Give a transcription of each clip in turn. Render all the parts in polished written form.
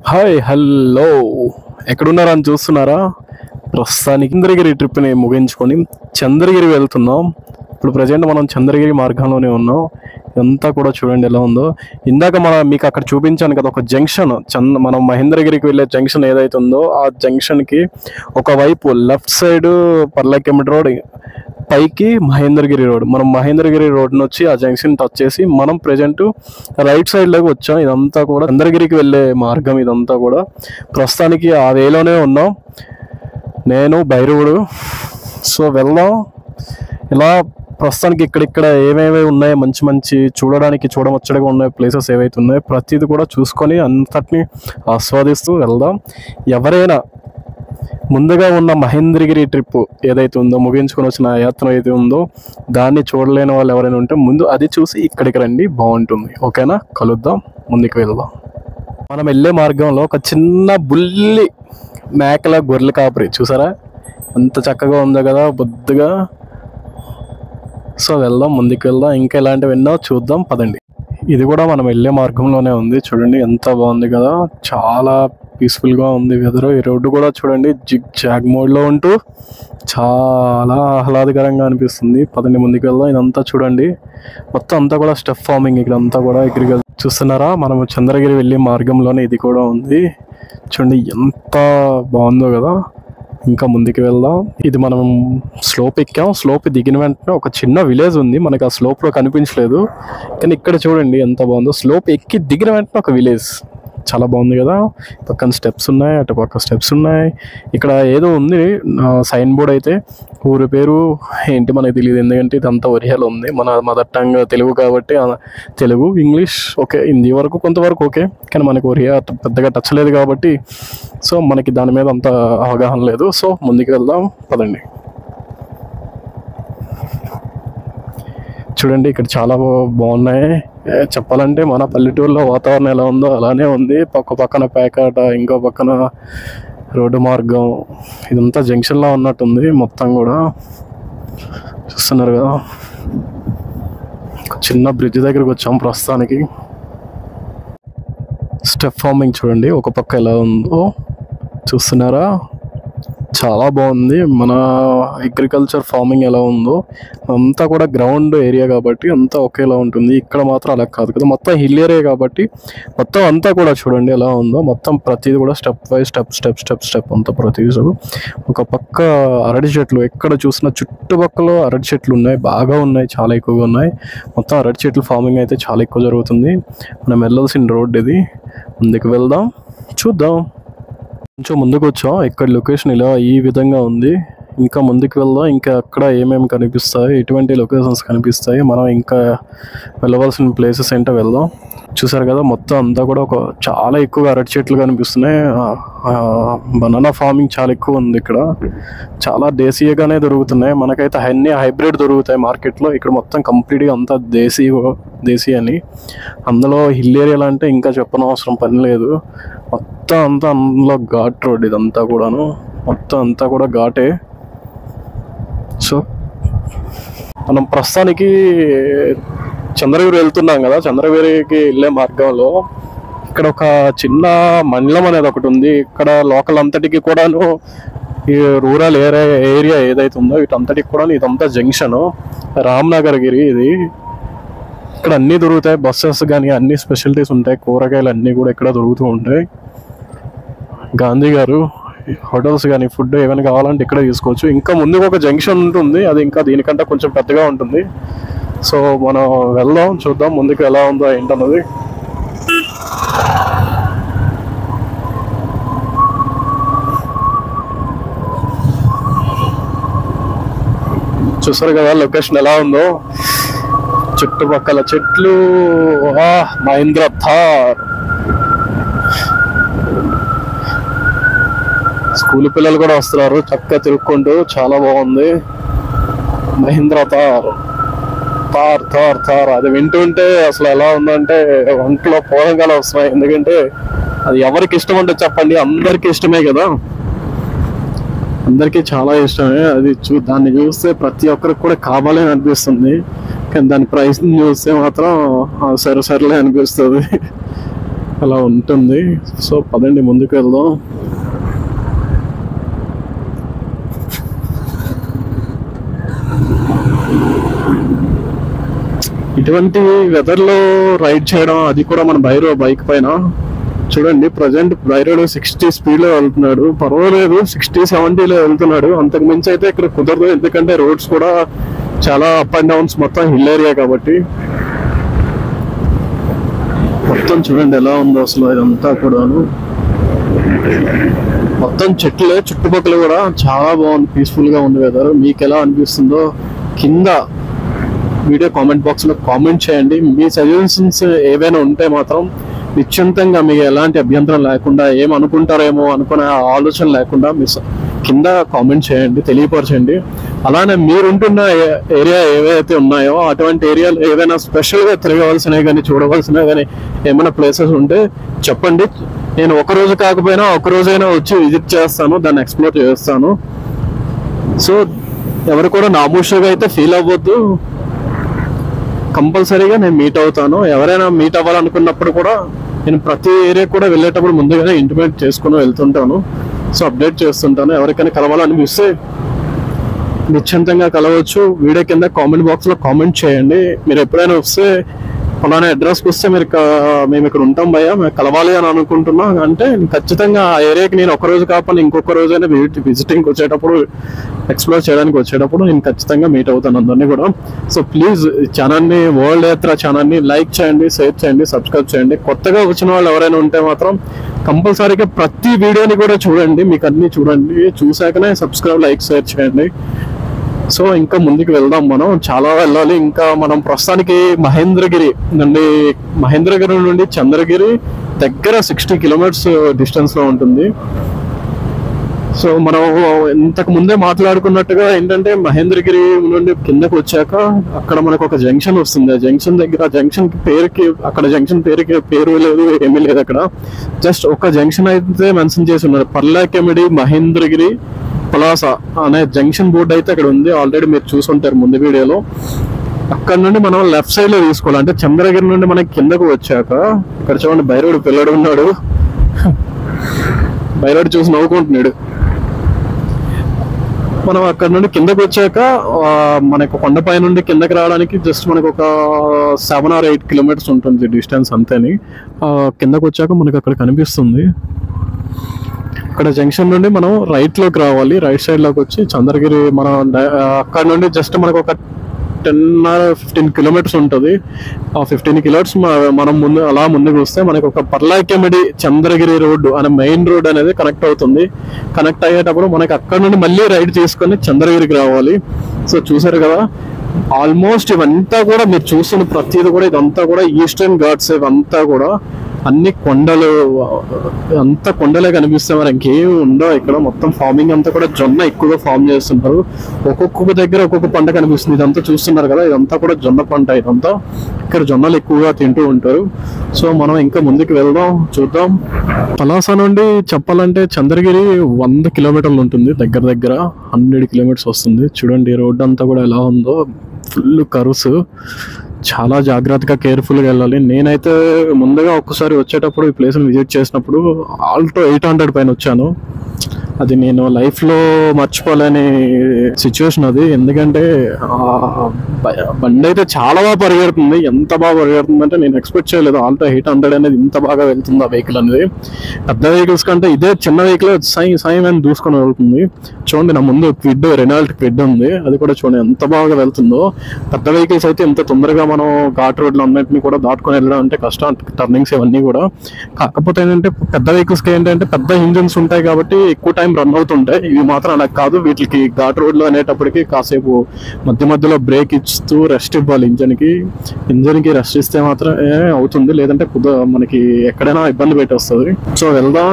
Hi hello ఎక్కడున్నారా అని చూస్తున్నారా? ప్రస్తుతానికి చంద్రగిరి ట్రిప్ని ముగించుకొని చంద్రగిరి వెళ్తున్నాం. ఇప్పుడు ప్రజెంట్ మనం చంద్రగిరి మార్గంలోనే ఉన్నాం. ఇదంతా కూడా చూడండి ఎలా ఉందో. ఇందాక మీకు అక్కడ చూపించాను కదా ఒక జంక్షన్, మనం మహేంద్రగిరికి వెళ్ళే జంక్షన్ ఏదైతే ఉందో ఆ జంక్షన్కి ఒకవైపు లెఫ్ట్ సైడ్ పర్లాకిమిడి రోడ్, పైకి మహేంద్రగిరి రోడ్. మనం మహేంద్రగిరి రోడ్ని వచ్చి ఆ జంక్షన్ టచ్ చేసి మనం ప్రజెంట్ రైట్ సైడ్లోకి వచ్చాం. ఇదంతా కూడా చంద్రగిరికి వెళ్ళే మార్గం. ఇదంతా కూడా ప్రస్తుతానికి ఆ వేలోనే ఉన్నాం, నేను భైరవుడు. సో వెళ్దాం. ఇలా ప్రస్తుతానికి ఇక్కడిక్కడ ఏమేమి ఉన్నాయి మంచి మంచి చూడముచ్చటగా ఉన్నాయి ప్లేసెస్ ఏవైతే ఉన్నాయో ప్రతిది కూడా చూసుకొని అంతటిని ఆస్వాదిస్తూ వెళ్దాం. ఎవరైనా ముందుగా ఉన్న మహేంద్రగిరి ట్రిప్ ఏదైతే ఉందో, ముగించుకొని వచ్చిన యాత్ర ఏదైతే ఉందో దాన్ని చూడలేని వాళ్ళు ఎవరైనా ఉంటే ముందు అది చూసి ఇక్కడికి రండి, బాగుంటుంది. ఓకేనా? కలుద్దాం, ముందుకు వెళ్దాం. మనం వెళ్ళే మార్గంలో ఒక చిన్న బుల్లి మేకల గొర్రెల కాపరి చూసారా, ఎంత చక్కగా ఉందో కదా బొద్దుగా. సో వెళ్దాం, ముందుకు వెళ్దాం. ఇంకా ఇలాంటివి ఎన్నో చూద్దాం, పదండి. ఇది కూడా మనం వెళ్ళే మార్గంలోనే ఉంది. చూడండి ఎంత బాగుంది కదా, చాలా పీస్ఫుల్గా ఉంది వెదర్. ఈ రోడ్డు కూడా చూడండి జిగ్ జాగ్ మోడ్లో ఉంటూ చాలా ఆహ్లాదకరంగా అనిపిస్తుంది. పదండి, ముందుకు వెళ్దాం. ఇదంతా చూడండి మొత్తం అంతా కూడా స్టెప్ ఫార్మింగ్. ఇక్కడంతా కూడా అగ్రికల్చర్ చూస్తున్నారా. మనము చంద్రగిరి వెళ్ళే మార్గంలోనే ఇది కూడా ఉంది. చూడండి ఎంత బాగుందో కదా. ఇంకా ముందుకు వెళ్దాం. ఇది మనం స్లోప్ ఎక్కాం. స్లోప్ దిగిన వెంటనే ఒక చిన్న విలేజ్ ఉంది, మనకు ఆ స్లోప్లో కనిపించలేదు. కానీ ఇక్కడ చూడండి ఎంత బాగుందో. స్లోప్ ఎక్కి దిగిన వెంటనే ఒక విలేజ్, చాలా బాగుంది కదా. పక్కన స్టెప్స్ ఉన్నాయి, అటు పక్క స్టెప్స్ ఉన్నాయి. ఇక్కడ ఏదో ఉంది సైన్ బోర్డ్ అయితే, ఊరి పేరు ఏంటి మనకు తెలియదు, ఎందుకంటే ఇదంతా ఒరియాలో ఉంది. మన మదర్ టంగ్ తెలుగు కాబట్టి తెలుగు, ఇంగ్లీష్ ఓకే, హిందీ వరకు కొంతవరకు ఓకే, కానీ మనకు ఒరియా పెద్దగా టచ్ లేదు కాబట్టి సో మనకి దాని మీద అంత అవగాహన లేదు. సో ముందుకు వెళ్దాం, పదండి. చూడండి ఇక్కడ చాలా బాగున్నాయి. చెప్పాలంటే మన పల్లెటూరులో వాతావరణం ఎలా ఉందో అలానే ఉంది. పక్కన పేకాట, ఇంకో పక్కన రోడ్డు మార్గం. ఇదంతా జంక్షన్లా ఉన్నట్టుంది మొత్తం కూడా. చూస్తున్నారు కదా, చిన్న బ్రిడ్జ్ దగ్గరికి వచ్చాం ప్రస్తుతానికి. స్టెప్ ఫార్మింగ్ చూడండి ఒక పక్క ఎలా ఉందో, చూస్తున్నారా, చాలా బాగుంది. మన అగ్రికల్చర్ ఫార్మింగ్ ఎలా ఉందో అంతా కూడా గ్రౌండ్ ఏరియా కాబట్టి అంతా ఒకేలా ఉంటుంది. ఇక్కడ మాత్రం అలా కాదు కదా, మొత్తం హిల్ ఏరియా కాబట్టి మొత్తం అంతా కూడా చూడండి ఎలా ఉందో. మొత్తం ప్రతిది కూడా స్టెప్ బై స్టెప్ అంతా ప్రతిదీ. ఒక పక్క అరటి చెట్లు, ఎక్కడ చూసినా చుట్టుపక్కల అరటి చెట్లు ఉన్నాయి, బాగా ఉన్నాయి, చాలా ఎక్కువగా ఉన్నాయి. మొత్తం అరటి చెట్లు ఫార్మింగ్ అయితే చాలా ఎక్కువ జరుగుతుంది. మనం వెళ్ళాల్సిన రోడ్ ఇది. ముందుకు వెళ్దాం, చూద్దాం. కొంచెం ముందుకు వచ్చాం, ఇక్కడ లొకేషన్ ఇలా ఈ విధంగా ఉంది. ఇంకా ముందుకు వెళ్దాం. ఇంకా అక్కడ ఏమేమి కనిపిస్తాయి, ఎటువంటి లొకేషన్స్ కనిపిస్తాయి, మనం ఇంకా వెళ్ళవలసిన ప్లేసెస్ ఏంటో వెళ్దాం. చూసారు కదా మొత్తం అంతా కూడా చాలా ఎక్కువగా అరటి చెట్లు కనిపిస్తున్నాయి. బనానా ఫార్మింగ్ చాలా ఎక్కువ ఉంది ఇక్కడ. చాలా దేశీయగానే దొరుకుతున్నాయి. మనకైతే అన్ని హైబ్రిడ్ దొరుకుతాయి మార్కెట్లో. ఇక్కడ మొత్తం కంప్లీట్గా అంతా దేశీ అని. అందులో హిల్ ఏరియాలు అంటే ఇంకా చెప్పనవసరం పని లేదు. మొత్తం అంతా అందులో ఘాట్ రోడ్, ఇదంతా కూడాను మొత్తం అంతా కూడా ఘాటే. సో మనం ప్రస్తుతానికి చంద్రగిరి వెళ్తున్నాం కదా. చంద్రగిరికి వెళ్ళే మార్గంలో ఇక్కడ ఒక చిన్న మండలం అనేది ఒకటి ఉంది. ఇక్కడ లోకల్ అంతటికి కూడాను ఈ రూరల్ ఏరియా ఏదైతే ఉందో వీటంతటికి కూడా ఇదంతా జంక్షన్, రామ్నగర్గిరి ఇది. ఇక్కడ అన్నీ దొరుకుతాయి, బస్సెస్ కానీ అన్ని స్పెషాలిటీస్ ఉంటాయి, కూరగాయలు అన్నీ కూడా ఇక్కడ దొరుకుతూ ఉంటాయి. గాంధీ గారు హోటల్స్ కానీ ఫుడ్ ఏమైనా కావాలంటే ఇక్కడ తీసుకోవచ్చు. ఇంకా ముందుకు ఒక జంక్షన్ ఉంటుంది, అది ఇంకా దీనికంటే కొంచెం పెద్దగా ఉంటుంది. సో మనం వెళ్దాం, చూద్దాం ముందుకు ఎలా ఉందో ఏంటన్నది. చూసారు కదా లొకేషన్ ఎలా ఉందో, చుట్టుపక్కల చెట్లు. మహేంద్ర థార్. స్కూల్ పిల్లలు కూడా వస్తున్నారు చక్కగా తిరుక్కుంటూ, చాలా బాగుంది. మహేంద్ర థార్ థార్ థార్ థార్ అది వింటుంటే అసలు ఎలా ఉందంటే ఒంట్లో పోరంగాలు వస్తున్నాయి. ఎందుకంటే అది ఎవరికి ఇష్టం అంటే చెప్పండి, అందరికీ ఇష్టమే కదా, అందరికీ చాలా ఇష్టమే. అది దాన్ని చూస్తే ప్రతి ఒక్కరికి కూడా కావాలని అనిపిస్తుంది. కానీ దాని ప్రైస్ చూస్తే మాత్రం సరే సరేలే అనిపిస్తుంది, అలా ఉంటుంది. సో పదండి ముందుకు వెళ్దాం. ఇటువంటి వెదర్లో రైడ్ చేయడం, అది కూడా మన బైక్ పైన చూడండి. ప్రజెంట్ బైరోడ్ 60 స్పీడ్లో వెళ్తున్నాడు, పర్వాలేదు 60-70లో వెళ్తున్నాడు. అంతకు మించి అయితే ఇక్కడ కుదరదు, ఎందుకంటే రోడ్స్ కూడా చాలా అప్ అండ్ డౌన్స్, మొత్తం హిల్ ఏరియా కాబట్టి. మొత్తం చూడండి ఎలా ఉందో అసలు ఇదంతా కూడాను, మొత్తం చెట్లే చుట్టుపక్కల కూడా చాలా బాగుంది, పీస్ఫుల్గా ఉంది వెదర్. మీకు ఎలా అనిపిస్తుందో కింద వీడియో కామెంట్ బాక్స్లో కామెంట్ చేయండి. మీ సజెషన్స్ ఏవైనా ఉంటే మాత్రం నిశ్చింతంగా, మీకు ఎలాంటి అభ్యంతరం లేకుండా, ఏమనుకుంటారేమో అనుకునే ఆలోచన లేకుండా మీరు కింద కామెంట్ చేయండి, తెలియపరచండి. అలానే మీరుంటున్న ఏరియా ఏవైతే ఉన్నాయో అటువంటి ఏరియాలో ఏదైనా స్పెషల్గా తిరగవలసినవి కానీ, చూడవలసినవి కానీ ఏమైనా ప్లేసెస్ ఉంటే చెప్పండి. నేను ఒకరోజు కాకపోయినా ఒకరోజైనా వచ్చి విజిట్ చేస్తాను, దాన్ని ఎక్స్ప్లోర్ చేస్తాను. సో ఎవరు కూడా నామోషిగా అయితే ఫీల్ అవ్వద్దు, కంపల్సరీగా నేను మీట్ అవుతాను. ఎవరైనా మీట్ అవ్వాలనుకున్నప్పుడు కూడా నేను ప్రతి ఏరియా కూడా వెళ్ళేటప్పుడు ముందుగానే ఇంటిమేట్ చేసుకుని వెళ్తుంటాను. సో అప్డేట్ చేస్తుంటాను. ఎవరికైనా కలవాలనిపిస్తే నిశ్చింతంగా కలవచ్చు. వీడియో కింద కామెంట్ బాక్స్లో కామెంట్ చేయండి. మీరు ఎప్పుడైనా వస్తే ఫలానా అడ్రస్కి వస్తే మేము ఇక్కడ ఉంటాం భయ్యా, మేము కలవాలి అని అనుకుంటున్నా అంటే ఖచ్చితంగా ఆ ఏరియాకి నేను ఒకరోజు కాకపోతే ఇంకొక రోజైనా విజిటింగ్కి వచ్చేటప్పుడు, ఎక్స్ప్లోర్ చేయడానికి వచ్చేటప్పుడు నేను ఖచ్చితంగా మీట్ అవుతాను అందరినీ కూడా. సో ప్లీజ్ ఛానల్ని, వరల్డ్ యాత్ర ఛానల్ని లైక్ చేయండి, షేర్ చేయండి, సబ్స్క్రైబ్ చేయండి. కొత్తగా వచ్చిన వాళ్ళు ఎవరైనా ఉంటే మాత్రం కంపల్సరీగా ప్రతి వీడియోని కూడా చూడండి, మీకు అన్ని చూడండి, చూసాకనే సబ్స్క్రైబ్, లైక్, షేర్ చేయండి. సో ఇంకా ముందుకు వెళ్దాం, మనం చాలా వెళ్ళాలి. ఇంకా మనం ప్రస్తుతానికి మహేంద్రగిరి నుండి చంద్రగిరి దగ్గర 60 కిలోమీటర్స్ డిస్టెన్స్లో ఉంటుంది. సో మనం ఇంతకు ముందే మాట్లాడుకున్నట్టుగా ఏంటంటే మహేంద్రగిరి నుండి కిందకు వచ్చాక అక్కడ మనకు ఒక జంక్షన్ వస్తుంది. ఆ జంక్షన్ దగ్గర, జంక్షన్ పేరుకి పేరు లేదు, ఏమీ లేదు. అక్కడ జస్ట్ ఒక జంక్షన్ అయితే మెన్షన్ చేసి ఉన్నారు, పర్లాకెమిడి మహేంద్రగిరి పలాస అనే జంక్షన్ బోర్డు అయితే అక్కడ ఉంది. ఆల్రెడీ మీరు చూసుంటారు ముందు వీడియోలో. అక్కడ నుండి మనం లెఫ్ట్ సైడ్ లో తీసుకోవాలి. అంటే చంద్రగిరి నుండి మనకి కిందకు వచ్చాక ఇక్కడ చూడండి బైరోడ్ పిల్లడు ఉన్నాడు, బైరోడ్ చూసి నవ్వుకుంటున్నాడు. మనం అక్కడ నుండి కిందకు వచ్చాక మనకు కొండపై నుండి కిందకి రావడానికి జస్ట్ మనకు ఒక 7 or 8 కిలోమీటర్స్ ఉంటుంది డిస్టెన్స్ అంతేని. కిందకు వచ్చాక మనకు అక్కడ కనిపిస్తుంది. అక్కడ జంక్షన్ నుండి మనం రైట్ లోకి రావాలి, రైట్ సైడ్ లోకి వచ్చి చంద్రగిరి మనం అక్కడ నుండి జస్ట్ మనకు ఒక 10 or 15 కిలోమీటర్స్ ఉంటుంది. ఆ 15 కిలోమీటర్స్ మనం ముందుకు వస్తే మనకు ఒక పర్లాకెమిడి చంద్రగిరి రోడ్డు అనే మెయిన్ రోడ్ అనేది కనెక్ట్ అవుతుంది. కనెక్ట్ అయ్యేటప్పుడు మనకి అక్కడ నుండి మళ్ళీ రైడ్ తీసుకొని చంద్రగిరికి రావాలి. సో చూసారు కదా, ఆల్మోస్ట్ ఇవంతా కూడా మీరు చూస్తున్న ప్రతిది కూడా ఇదంతా కూడా ఈస్టర్న్ ఘాట్స్. ఇవంతా కూడా అన్ని కొండలు, అంతా కొండలే కనిపిస్తాయి, మరి ఇంకేమి ఉండవు ఇక్కడ. మొత్తం ఫార్మింగ్ అంతా కూడా జొన్న ఎక్కువగా ఫార్మ్ చేస్తుంటారు. ఒక్కొక్క దగ్గర ఒక్కొక్క పంట కనిపిస్తుంది. ఇదంతా చూస్తున్నారు కదా, ఇదంతా కూడా జొన్న పంట. ఇదంతా ఇక్కడ జొన్నలు ఎక్కువగా తింటూ ఉంటారు. సో మనం ఇంకా ముందుకు వెళ్దాం, చూద్దాం. పలాస నుండి చెప్పాలంటే చంద్రగిరి 100 కిలోమీటర్లు ఉంటుంది, దగ్గర 100 కిలోమీటర్స్ వస్తుంది. చూడండి రోడ్డు అంతా కూడా ఎలా ఉందో, ఫుల్ కర్వ్స్. చాలా జాగ్రత్తగా, కేర్ఫుల్గా వెళ్ళాలి. నేనైతే ముందుగా ఒక్కసారి వచ్చేటప్పుడు ఈ ప్లేస్ని విజిట్ చేసినప్పుడు ఆల్టో 800 పైన వచ్చాను. అది నేను లైఫ్లో మర్చిపోలేని సిచ్యువేషన్ అది. ఎందుకంటే బండి అయితే చాలా బాగా పరిగెడుతుంది. ఎంత బాగా పరిగెడుతుంది అంటే నేను ఎక్స్పెక్ట్ చేయలేదు ఆల్టో 800 అనేది ఇంత బాగా వెళ్తుంది ఆ వెహికల్ అనేది. పెద్ద వెహికల్స్ కంటే ఇదే చిన్న వెహికల్ సైమ్ అని దూసుకొని వెళ్తుంది. చూడండి నా ముందు రెనాల్ట్ క్విడ్ ఉంది, అది కూడా చూడండి ఎంత బాగా వెళ్తుందో. పెద్ద వెహికల్స్ అయితే ఇంత తొందరగా మనం ఘాట్ రోడ్లు అన్నింటినీ కూడా దాటుకొని వెళ్ళడం అంటే కష్టం, టర్నింగ్స్ ఇవన్నీ కూడా. కాకపోతే ఏంటంటే పెద్ద వెహికల్స్కి ఏంటంటే పెద్ద ఇంజిన్స్ ఉంటాయి కాబట్టి ఎక్కువ టైం రన్ అవుతుంటాయి. ఇవి మాత్రం అలా కాదు, వీటికి ఘాట్ రోడ్లు అనేటప్పటికి కాసేపు మధ్యలో బ్రేక్ ఇస్తూ రెస్ట్ ఇవ్వాలి. ఇంజన్కి రెస్ట్ ఇస్తే మాత్రం అవుతుంది, లేదంటే మనకి ఎక్కడైనా ఇబ్బంది పెట్టేస్తుంది. సో వెళ్దాం.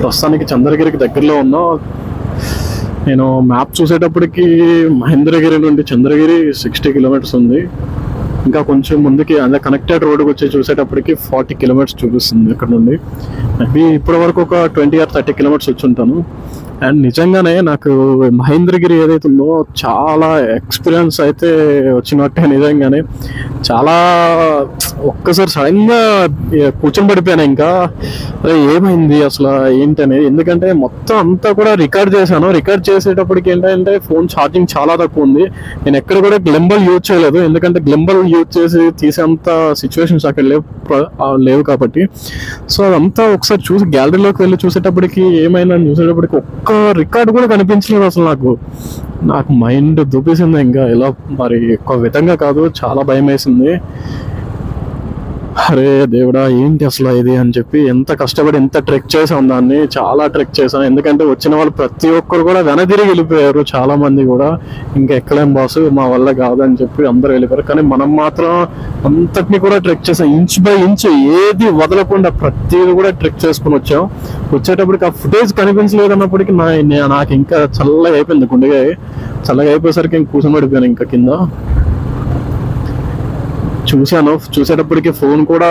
ప్రస్తుతానికి చంద్రగిరికి దగ్గరలో ఉన్నాం. నేను మ్యాప్ చూసేటప్పటికి మహేంద్రగిరి నుండి చంద్రగిరి 60 కిలోమీటర్స్ ఉంది. ఇంకా కొంచెం ముందుకి అదే కనెక్టెడ్ రోడ్డుకి వచ్చి చూసేటప్పటికి 40 కిలోమీటర్స్ చూపిస్తుంది ఇక్కడ నుండి. మేబీ ఇప్పటి వరకు ఒక 20 or 30 కిలోమీటర్స్ వచ్చి ఉంటాను. అండ్ నిజంగానే నాకు మహేంద్రగిరి ఏదైతే ఉందో చాలా ఎక్స్పీరియన్స్ అయితే వచ్చినట్టే. నిజంగానే చాలా ఒక్కసారి సడన్గా కూర్చొని పడిపోయాను. ఇంకా అరే ఏమైంది అసలు ఏంటి అనేది, ఎందుకంటే మొత్తం అంతా కూడా రికార్డ్ చేశాను. రికార్డ్ చేసేటప్పటికి ఏంటంటే ఫోన్ ఛార్జింగ్ చాలా తక్కువ ఉంది. నేను ఎక్కడ కూడా గ్లింబల్ యూజ్ చేయలేదు, ఎందుకంటే గ్లింబల్ యూజ్ చేసి తీసేంత సిచ్యువేషన్స్ అక్కడ లేవు కాబట్టి. సో అదంతా ఒకసారి చూసి గ్యాలరీలోకి వెళ్ళి చూసేటప్పటికి ఏమైందని చూసేటప్పటికి ఒక్క రికార్డ్ కూడా కనిపించలేదు. అసలు నాకు మైండ్ దూపేసింది. ఇంకా ఇలా మరి ఒక విధంగా కాదు, చాలా భయం వేసింది. అరే దేవుడా ఏంటి అసలు ఇది అని చెప్పి ఎంత కష్టపడి ఎంత ట్రెక్ చేసాం, దాన్ని చాలా ట్రెక్ చేసాం. ఎందుకంటే వచ్చిన వాళ్ళు ప్రతి ఒక్కరు కూడా వెనదిరిగి వెళ్ళిపోయారు. చాలా మంది కూడా ఇంకా ఎక్కలేం బాసు మా వల్ల కాదని చెప్పి అందరూ వెళ్ళిపోయారు. కానీ మనం మాత్రం అంతటిని కూడా ట్రెక్ చేసాం, ఇంచ్ బై ఇంచ్ ఏది వదలకుండా ప్రతిది కూడా ట్రెక్ చేసుకుని వచ్చాం. వచ్చేటప్పటికి ఆ ఫుటేజ్ కనిపించలేదు అన్నప్పటికీ నాకు ఇంకా చల్లగా అయిపోయింది, గుండెగా చల్లగా అయిపోయేసరికి ఇంక కూర్చొని పడిపోయాను ఇంకా కింద. చూసేటప్పటికి ఫోన్ కూడా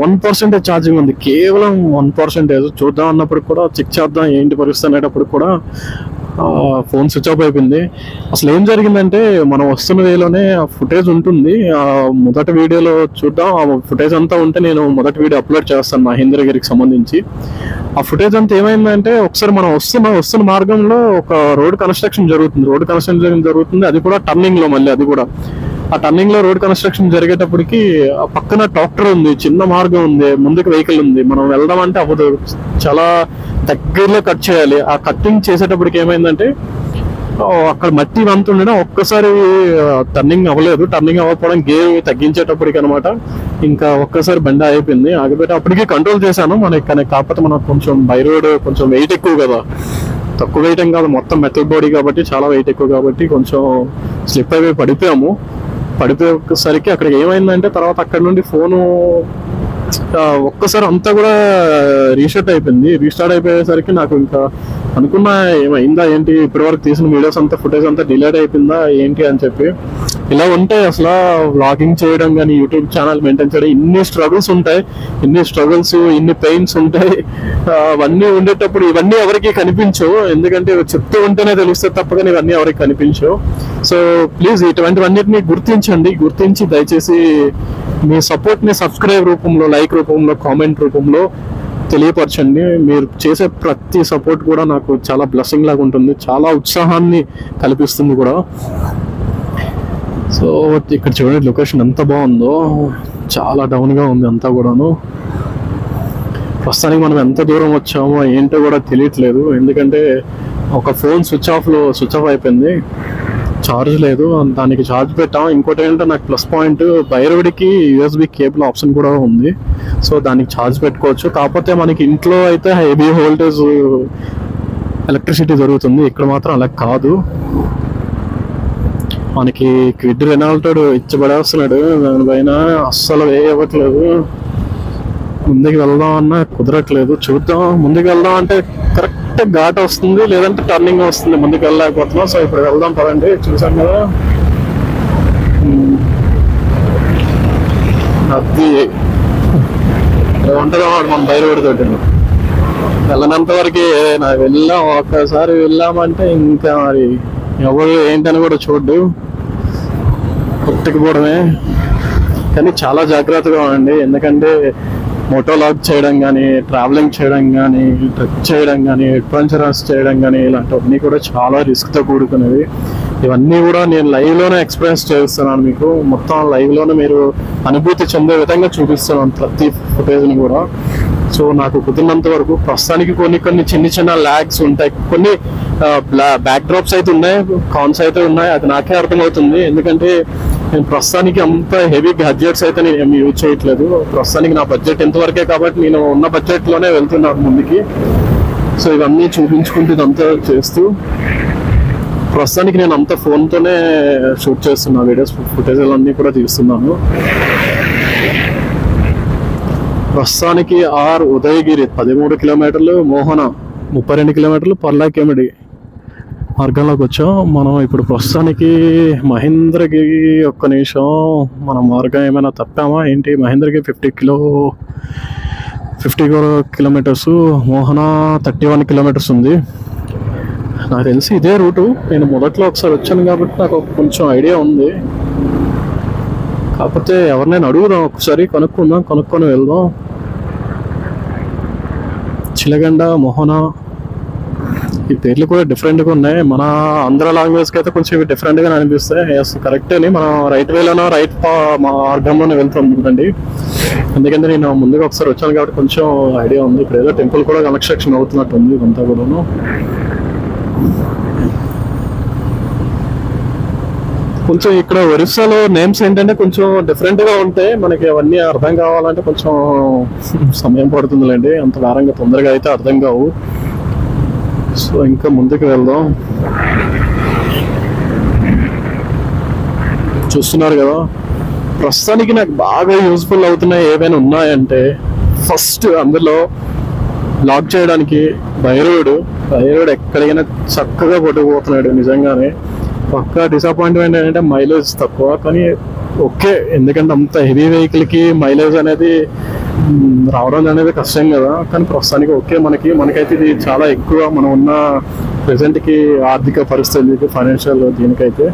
1% ఛార్జింగ్ ఉంది, కేవలం 1%. చూద్దాం అన్నప్పుడు కూడా చెక్ చేద్దాం ఏంటి పరిస్థితి అనేటప్పుడు కూడా ఫోన్ స్విచ్ ఆఫ్ అయిపోయింది. అసలు ఏం జరిగిందంటే మనం వస్తున్న వేలోనే ఆ ఫుటేజ్ ఉంటుంది, ఆ మొదటి వీడియోలో చూద్దాం. ఆ ఫుటేజ్ అంతా ఉంటే నేను మొదటి వీడియో అప్లోడ్ చేస్తాను మహేంద్రగిరికి సంబంధించి. ఆ ఫుటేజ్ అంతా ఏమైందంటే ఒకసారి మనం వస్తున్న మార్గంలో ఒక రోడ్ కన్స్ట్రక్షన్ జరుగుతుంది. అది కూడా టర్నింగ్ లో, మళ్ళీ అది కూడా ఆ టర్నింగ్ లో రోడ్ కన్స్ట్రక్షన్ జరిగేటప్పటికి ఆ పక్కన ట్రాక్టర్ ఉంది, చిన్న మార్గం ఉంది, ముందుకు వెహికల్ ఉంది. మనం వెళ్దాం అంటే అవ్వదు, చాలా దగ్గరలో కట్ చేయాలి. ఆ కట్టింగ్ చేసేటప్పటికి ఏమైందంటే అక్కడ మట్టి వంత ఉండడం, ఒక్కసారి టర్నింగ్ అవ్వలేదు. టర్నింగ్ అవ్వకపోవడం గేర్ తగ్గించేటప్పటికి అనమాట ఇంకా ఒక్కసారి బండి అయిపోయింది. ఆగిపోయి అప్పటికే కంట్రోల్ చేశాను మనకి, కాకపోతే మనకు కొంచెం బై రోడ్ కొంచెం వెయిట్ ఎక్కువ కదా, తక్కువ వెయిట్ ఏం కాదు, మొత్తం మెటల్ బాడీ కాబట్టి చాలా వెయిట్ ఎక్కువ కాబట్టి కొంచెం స్లిప్ అయిపోయి పడిపోయేసరికి అక్కడికి ఏమైందంటే తర్వాత అక్కడ నుండి ఫోను ఒక్కసారి అంతా కూడా రీస్టార్ట్ అయిపోయేసరికి నాకు ఇంకా అనుకున్నా ఏమైందా ఏంటి, ఇప్పటి వరకు తీసిన వీడియోస్ అంతా ఫుటేజ్ అంతా డిలీట్ అయిపోయిందా ఏంటి అని చెప్పి. ఇలా ఉంటే అసలు వ్లాగింగ్ చేయడం కానీ యూట్యూబ్ ఛానల్ మెయింటైన్ చేయడం ఇన్ని స్ట్రగుల్స్, ఇన్ని పెయిన్స్ ఉంటాయి. అవన్నీ ఉండేటప్పుడు ఇవన్నీ ఎవరికి కనిపించవు, ఎందుకంటే చెప్తూ ఉంటేనే తెలుస్తే తప్పగానే ఇవన్నీ ఎవరికి కనిపించవు. సో ప్లీజ్ ఇటువంటివన్నిటిని గుర్తించి దయచేసి మీ సపోర్ట్ ని సబ్స్క్రైబ్ రూపంలో, లైక్ రూపంలో, కామెంట్ రూపంలో తెలియపరచండి. మీరు చేసే ప్రతి సపోర్ట్ కూడా నాకు చాలా బ్లెస్సింగ్ లాగా ఉంటుంది, చాలా ఉత్సాహాన్ని కల్పిస్తుంది కూడా. సో ఇక్కడ చూడండి లొకేషన్ ఎంత బాగుందో, చాలా డౌన్గా ఉంది అంతా కూడాను. ప్రస్తుతానికి మనం ఎంత దూరం వచ్చామో ఏంటో కూడా తెలియట్లేదు, ఎందుకంటే ఒక ఫోన్ స్విచ్ ఆఫ్ అయిపోయింది, ఛార్జ్ లేదు. దానికి ఛార్జ్ పెట్టాం. ఇంకోటి ఏంటంటే నాకు ప్లస్ పాయింట్, బైరోడికి USB కేబుల్ ఆప్షన్ కూడా ఉంది, సో దానికి ఛార్జ్ పెట్టుకోవచ్చు. కాకపోతే మనకి ఇంట్లో అయితే హెవీ వోల్టేజ్ ఎలక్ట్రిసిటీ జరుగుతుంది, ఇక్కడ మాత్రం అలా కాదు. మనకి క్విడ్ రెనాల్టోడు ఇచ్చబడేస్తున్నాడు, దానిపైన అస్సలు వేయవట్లేదు. ముందుకు వెళ్దాం అన్నా కుదరట్లేదు. చూద్దాం, ముందుకు వెళ్దాం అంటే కరెక్ట్ ఘాట్ వస్తుంది, లేదంటే టర్నింగ్ వస్తుంది, ముందుకు వెళ్ళలేకపోతున్నాం. సో ఇప్పుడు వెళ్దాం పదండి. చూసాం కదా అది ఉంటుందా మన బయలుదేరి తోటి వెళ్ళనంత వరకు ఒక్కసారి వెళ్ళామంటే ఇంకా మరి ఎవరు ఏంటని కూడా చూడ్డు, కొట్టుకుపోవడమే. కానీ చాలా జాగ్రత్తగా ఉండండి, ఎందుకంటే మోటోలాగ్ చేయడం కానీ, ట్రావెలింగ్ చేయడం కానీ, ట్రెక్ చేయడం కానీ, అడ్వెంచరస్ చేయడం కానీ ఇలాంటివన్నీ కూడా చాలా రిస్క్తో కూడుకునేవి. ఇవన్నీ కూడా నేను లైవ్లోనే ఎక్స్పీరియన్స్ చేస్తున్నాను, మీకు మొత్తం లైవ్లోనే మీరు అనుభూతి చెందే విధంగా చూపిస్తున్నాను ప్రతి ఫుటేజ్ని కూడా. సో నాకు కుదిరినంత వరకు ప్రస్తుతానికి కొన్ని చిన్న ల్యాగ్స్ ఉంటాయి, కొన్ని బ్యాక్ డ్రాప్స్ అయితే ఉన్నాయి, కాన్స్ అయితే ఉన్నాయి. అది నాకే అర్థమవుతుంది, ఎందుకంటే నేను ప్రస్తుతానికి అంత హెవీ గ్యాడ్జెట్స్ అయితే నేను ఏమి యూజ్ చేయట్లేదు. ప్రస్తుతానికి నా బడ్జెట్ ఎంతవరకే కాబట్టి నేను ఉన్న బడ్జెట్లోనే వెళ్తున్నాను ముందుకి. సో ఇవన్నీ చూపించుకుంటూ ఇదంతా చేస్తూ ప్రస్తుతానికి నేను అంత ఫోన్తోనే షూట్ చేస్తున్నా, వీడియోస్ ఫుటేజ్లు అన్నీ కూడా తీస్తున్నాను. ప్రస్తుతానికి ఉదయగిరి 13 కిలోమీటర్లు, మోహన 32 కిలోమీటర్లు, పర్లాకేమిడి మార్గంలోకి వచ్చాం మనం. ఇప్పుడు ప్రస్తుతానికి మహేంద్రగిరి, ఒక్క నిమిషం, మన మార్గం ఏమైనా తప్పామా ఏంటి? మహేంద్రగిరి 50 కిలోమీటర్స్, మోహన 31 కిలోమీటర్స్ ఉంది. నాకు తెలిసి ఇదే రూటు. నేను మొదట్లో ఒకసారి వచ్చాను కాబట్టి నాకు కొంచెం ఐడియా ఉంది. కాకపోతే ఎవరినైనా అడుగుదాం, ఒకసారి కనుక్కొని వెళ్దాం. చిలగండ, మోహన, ఈ పేర్లు కూడా డిఫరెంట్గా ఉన్నాయి. మన ఆంధ్ర లాంగ్వేజ్కి అయితే కొంచెం ఇవి డిఫరెంట్గా అనిపిస్తాయి. ఎస్, కరెక్ట్ అని మనం రైట్ వేలోనో మార్గంలోనే వెళ్తాం కదండి. ఎందుకంటే నేను ముందుగా ఒకసారి వచ్చాను కాబట్టి కొంచెం ఐడియా ఉంది. ఇక్కడ ఏదో టెంపుల్ కూడా కన్స్ట్రక్షన్ అవుతున్నట్టు ఉంది ఇదంతా కూడాను. కొంచెం ఇక్కడ ఒరిస్సాలో నేమ్స్ ఏంటంటే కొంచెం డిఫరెంట్గా ఉంటాయి. మనకి అవన్నీ అర్థం కావాలంటే కొంచెం సమయం పడుతుందిలేండి. అంత వారంగా తొందరగా అయితే అర్థం కావు. సో ఇంకా ముందుకు వెళ్దాం. చూస్తున్నారు కదా, ప్రస్తుతానికి నాకు బాగా యూజ్ఫుల్ అవుతున్నాయి ఏవైనా ఉన్నాయంటే, ఫస్ట్ అందులో బ్లాక్ చేయడానికి భైరవుడు ఎక్కడికైనా చక్కగా పట్టుకుపోతున్నాడు. నిజంగానే పక్కా డిసప్పాయింట్మెంట్ ఏంటంటే మైలేజ్ తక్కువ, కానీ ఓకే, ఎందుకంటే అంత హెవీ వెహికల్కి మైలేజ్ అనేది రావడం అనేది కష్టం కదా. కానీ ప్రస్తుతానికి ఓకే, మనకైతే ఇది చాలా ఎక్కువ. మనం ఉన్న ప్రెసెంట్కి ఆర్థిక పరిస్థితికి, ఫైనాన్షియల్ దీనికైతే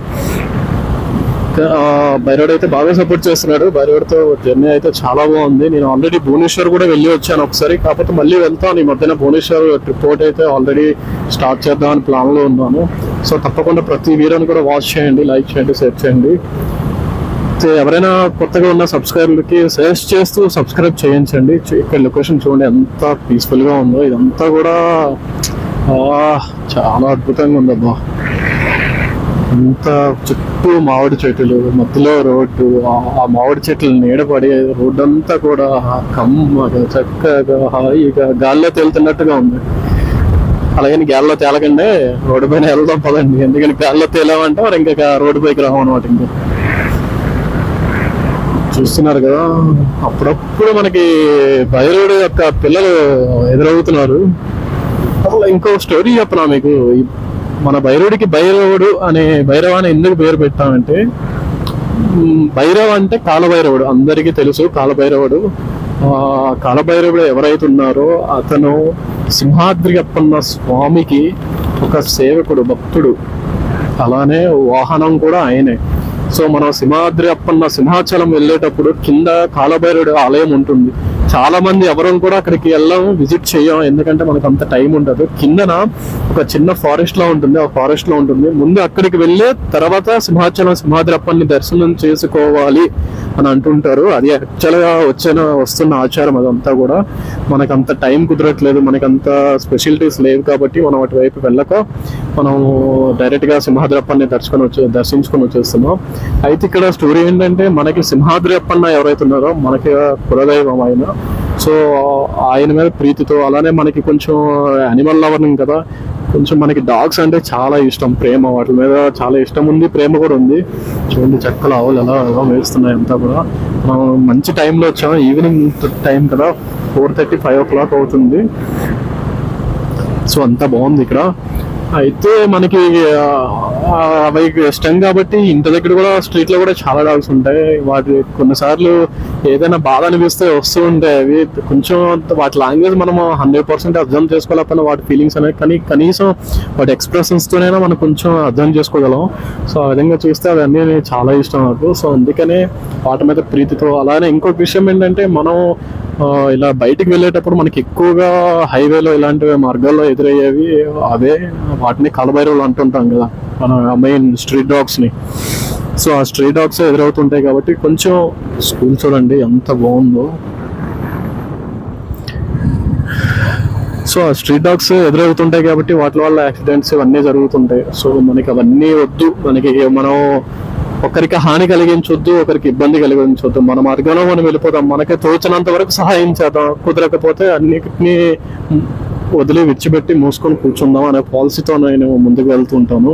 భైరవుడు అయితే బాగా సపోర్ట్ చేస్తున్నాడు. భైరవుడితో జర్నీ అయితే చాలా బాగుంది. నేను ఆల్రెడీ భువనేశ్వర్ కూడా వెళ్ళి వచ్చాను ఒకసారి, కాకపోతే మళ్ళీ వెళ్తాను. ఈ మధ్యన భువనేశ్వర్ ట్రిప్ ఒకటి అయితే ఆల్రెడీ స్టార్ట్ చేద్దామని ప్లాన్లో ఉన్నాను. సో తప్పకుండా ప్రతి వీడియోని కూడా వాచ్ చేయండి, లైక్ చేయండి, షేర్ చేయండి. ఎవరైనా కొత్తగా ఉన్న సబ్స్క్రైబర్కి సజెస్ట్ చేస్తూ సబ్స్క్రైబ్ చేయించండి. ఇక్కడ లొకేషన్ చూడండి ఎంత పీస్ఫుల్గా ఉందో. ఇదంతా కూడా చాలా అద్భుతంగా ఉందబ్బా. అంత చుట్టూ మామిడి చెట్లు, మధ్యలో రోడ్డు, ఆ మామిడి చెట్లు నీడపడి రోడ్డు అంతా కూడా చక్కగా హాయిగా గాల్లో తేలుతున్నట్టుగా ఉంది. అలాగని గాల్లో తేలకండి, రోడ్డు పైన వెళ్దాం పదండి. ఎందుకని గాల్లో తేలామంటే మరి ఇంకా రోడ్డు పైకి రావు అనమాట. ఇంకా చూస్తున్నారు కదా, అప్పుడప్పుడు మనకి భైరవుడు యొక్క పిల్లలు ఎదురవుతున్నారు. అసలు ఇంకో స్టోరీ చెప్పనా మీకు. మన భైరవుడికి భైరవ అని ఎందుకు పేరు పెట్టామంటే, భైరవ అంటే కాలభైరవుడు, అందరికీ తెలుసు కాలభైరవుడు. కాలభైరవుడు ఎవరైతే ఉన్నారో అతను సింహాద్రి అప్పన్న స్వామికి ఒక సేవకుడు, భక్తుడు. అలానే వాహనం కూడా ఆయనే. సో మనం సింహాద్రి అప్పన్న సింహాచలం వెళ్ళేటప్పుడు కింద కాలభైరవుడు ఆలయం ఉంటుంది. చాలా మంది ఎవరు కూడా అక్కడికి విజిట్ చేయం, ఎందుకంటే మనకు అంత టైం ఉండదు. కిందన ఒక చిన్న ఫారెస్ట్ లో ఉంటుంది, ఆ ఫారెస్ట్ లో ఉంటుంది. ముందు అక్కడికి వెళ్ళే తర్వాత సింహాద్రి అప్పన్ని దర్శనం చేసుకోవాలి అని అంటుంటారు. అది యాక్చువల్గా వస్తున్న ఆచారం. అదంతా కూడా మనకు అంత టైం కుదరట్లేదు, మనకు అంత స్పెషాలిటీస్ లేవు కాబట్టి మనం అటువైపు వెళ్ళక మనం డైరెక్ట్ గా సింహాద్రి అప్పన్ని దర్శించుకొని వచ్చేస్తున్నాం. అయితే ఇక్కడ స్టోరీ ఏంటంటే, మనకి సింహాద్రి అప్పన్న ఎవరైతే ఉన్నారో మనకి కులదైవం ఆయన. సో ఆయన మీద ప్రీతితో, అలానే మనకి కొంచెం యానిమల్ లవర్ కదా, కొంచెం మనకి డాగ్స్ అంటే చాలా ఇష్టం, ప్రేమ, వాటి మీద చాలా ఇష్టం ఉంది, ప్రేమ కూడా ఉంది. చూడండి చక్కలు ఆవులు ఎలా వేస్తున్నాయి అంతా కూడా. మనం మంచి టైంలో వచ్చాము, ఈవినింగ్ టైం కదా, 4:30, 5 o'clock అవుతుంది. సో అంతా బాగుంది ఇక్కడ. అయితే మనకి అవి ఇష్టం కాబట్టి ఇంటి దగ్గర కూడా స్ట్రీట్ లో కూడా చాలా డాగ్స్ ఉంటాయి. వాటి కొన్నిసార్లు ఏదైనా బాధ అనిపిస్తే వస్తూ ఉంటాయి. అవి కొంచెం వాటి లాంగ్వేజ్ మనం 100% అర్థం చేసుకోలేకపోయినా వాటి ఫీలింగ్స్ అనేవి, కానీ కనీసం వాటి ఎక్స్ప్రెషన్స్ తోనైనా మనం కొంచెం అర్థం చేసుకోగలం. సో ఆ విధంగా చూస్తే అవన్నీ చాలా ఇష్టం నాకు. సో అందుకనే వాటి మీద ప్రీతితో. అలానే ఇంకొక విషయం ఏంటంటే, మనం ఇలా బయటికి వెళ్ళేటప్పుడు మనకి ఎక్కువగా హైవేలో ఇలాంటి మార్గాల్లో ఎదురయ్యేవి అవే, వాటిని కాలభైరవులు అంటుంటాం కదా, మన మెయిన్ స్ట్రీట్ డాగ్స్ ని. సో ఆ స్ట్రీట్ డాగ్స్ ఎదురవుతుంటాయి కాబట్టి కొంచెం స్కూల్ చూడండి ఎంత బాగుందో. సో ఆ స్ట్రీట్ డాగ్స్ ఎదురవుతుంటాయి కాబట్టి వాటి వల్ల యాక్సిడెంట్స్ ఇవన్నీ జరుగుతుంటాయి. సో మనకి అవన్నీ వద్దు. మనం ఒకరికి హాని కలిగించొద్దు, ఒకరికి ఇబ్బంది కలిగించొద్దు. మన మార్గంలో మనం వెళ్ళిపోతాం, మనకి తోచినంత వరకు సహాయం చేద్దాం, కుదరకపోతే అన్నిటినీ వదిలి విడిచిపెట్టి మూసుకొని కూర్చుందాం అనే పాలసీతో నేను ముందుకు వెళ్తుంటాను.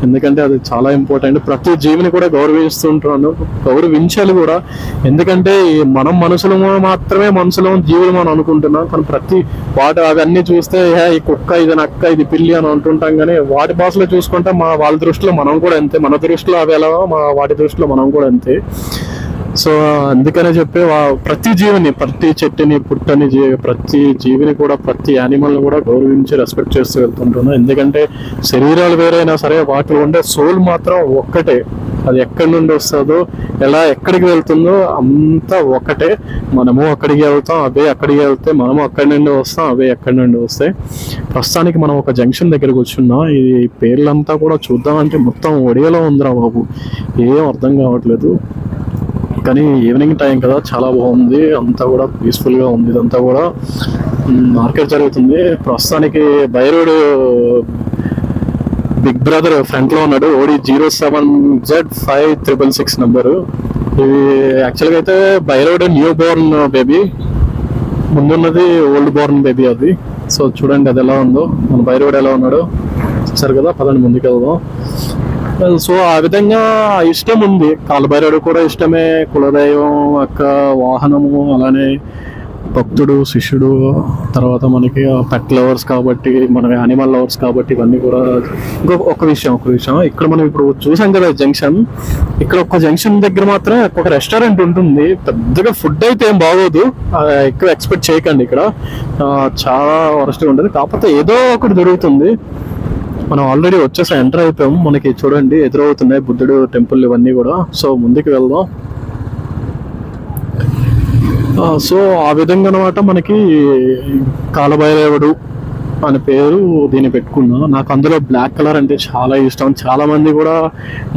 ఎందుకంటే అది చాలా ఇంపార్టెంట్. ప్రతి జీవిని కూడా గౌరవిస్తుంటాను, గౌరవించాలి కూడా. ఎందుకంటే మనం మనుషులు మాత్రమే, జీవులు మనం అనుకుంటున్నాం. కానీ అవన్నీ చూస్తే ఈ కుక్క, ఇది నక్క, ఇది పిల్లి అని అంటుంటాం. కానీ వాటి భాషలో చూసుకుంటే వాళ్ళ దృష్టిలో మనం కూడా అంతే, మన దృష్టిలో అవి ఎలా వాటి దృష్టిలో మనం కూడా అంతే. సో అందుకనే చెప్పి ప్రతి జీవిని, ప్రతి చెట్టుని, పుట్టని ప్రతి జీవిని కూడా, ప్రతి యానిమల్ని కూడా గౌరవించి రెస్పెక్ట్ చేస్తూ వెళ్తుంటున్నాం. ఎందుకంటే శరీరాలు వేరైనా సరే వాటిలో ఉండే సోల్ మాత్రం ఒక్కటే. అది ఎక్కడి నుండి వస్తుందో, ఎక్కడికి వెళ్తుందో అంతా ఒకటే. మనము అక్కడికి వెళ్తాం, అవే అక్కడికి వెళ్తే మనము అక్కడి నుండి వస్తాం, అవే ఎక్కడి నుండి వస్తాయి. ప్రస్తుతానికి మనం ఒక జంక్షన్ దగ్గరికి వచ్చున్నాం. ఈ పేర్లంతా కూడా చూద్దామంటే మొత్తం ఒడియాలో ఉందిరా బాబు, ఏం అర్థం కావట్లేదు. కానీ ఈవినింగ్ టైం కదా, చాలా బాగుంది, అంతా కూడా పీస్ఫుల్గా ఉంది. ఇదంతా కూడా మార్కెట్ జరుగుతుంది. ప్రస్తుతానికి by road big brother front లో ఉన్నాడు. OD 07Z5666 number. ఇది యాక్చువల్గా అయితే by road new born baby, ముందున్నది ఓల్డ్ బోర్న్ బేబీ అది. సో చూడండి అది ఎలా ఉందో, మన బై రోడ్ ఎలా ఉన్నాడో చూసారు కదా. పదండి ముందుకు వెళ్దాం. సో ఆ విధంగా ఇష్టం ఉంది. కాలభైరవుడు కూడా ఇష్టమే, కులదైవం, అక్క, వాహనము, అలానే భక్తుడు, శిష్యుడు, తర్వాత మనకి పెట్ లవర్స్ కాబట్టి, మన యానిమల్ లవర్స్ కాబట్టి ఇవన్నీ కూడా. ఒక విషయం ఇక్కడ మనం ఇప్పుడు చూసాం కదా జంక్షన్, ఇక్కడ ఒక జంక్షన్ దగ్గర మాత్రం ఒక రెస్టారెంట్ ఉంటుంది. పెద్దగా ఫుడ్ అయితే ఏం బాగోదు, ఎక్కువ ఎక్స్పెక్ట్ చేయకండి. ఇక్కడ చాలా వరస్ట్గా ఉంటుంది. కాకపోతే ఏదో ఒకటి దొరుకుతుంది. మనం ఆల్రెడీ వచ్చేసాం, ఎంటర్ అయిపోయాము. మనకి చూడండి ఎదురవుతున్నాయి బుద్ధుడు టెంపుల్ ఇవన్నీ కూడా. సో ముందుకు వెళ్దాం. సో ఆ విధంగా అనమాట మనకి కాలభైరవుడు అనే పేరు దీన్ని పెట్టుకున్నా. నాకు అందులో బ్లాక్ కలర్ అంటే చాలా ఇష్టం. చాలా మంది కూడా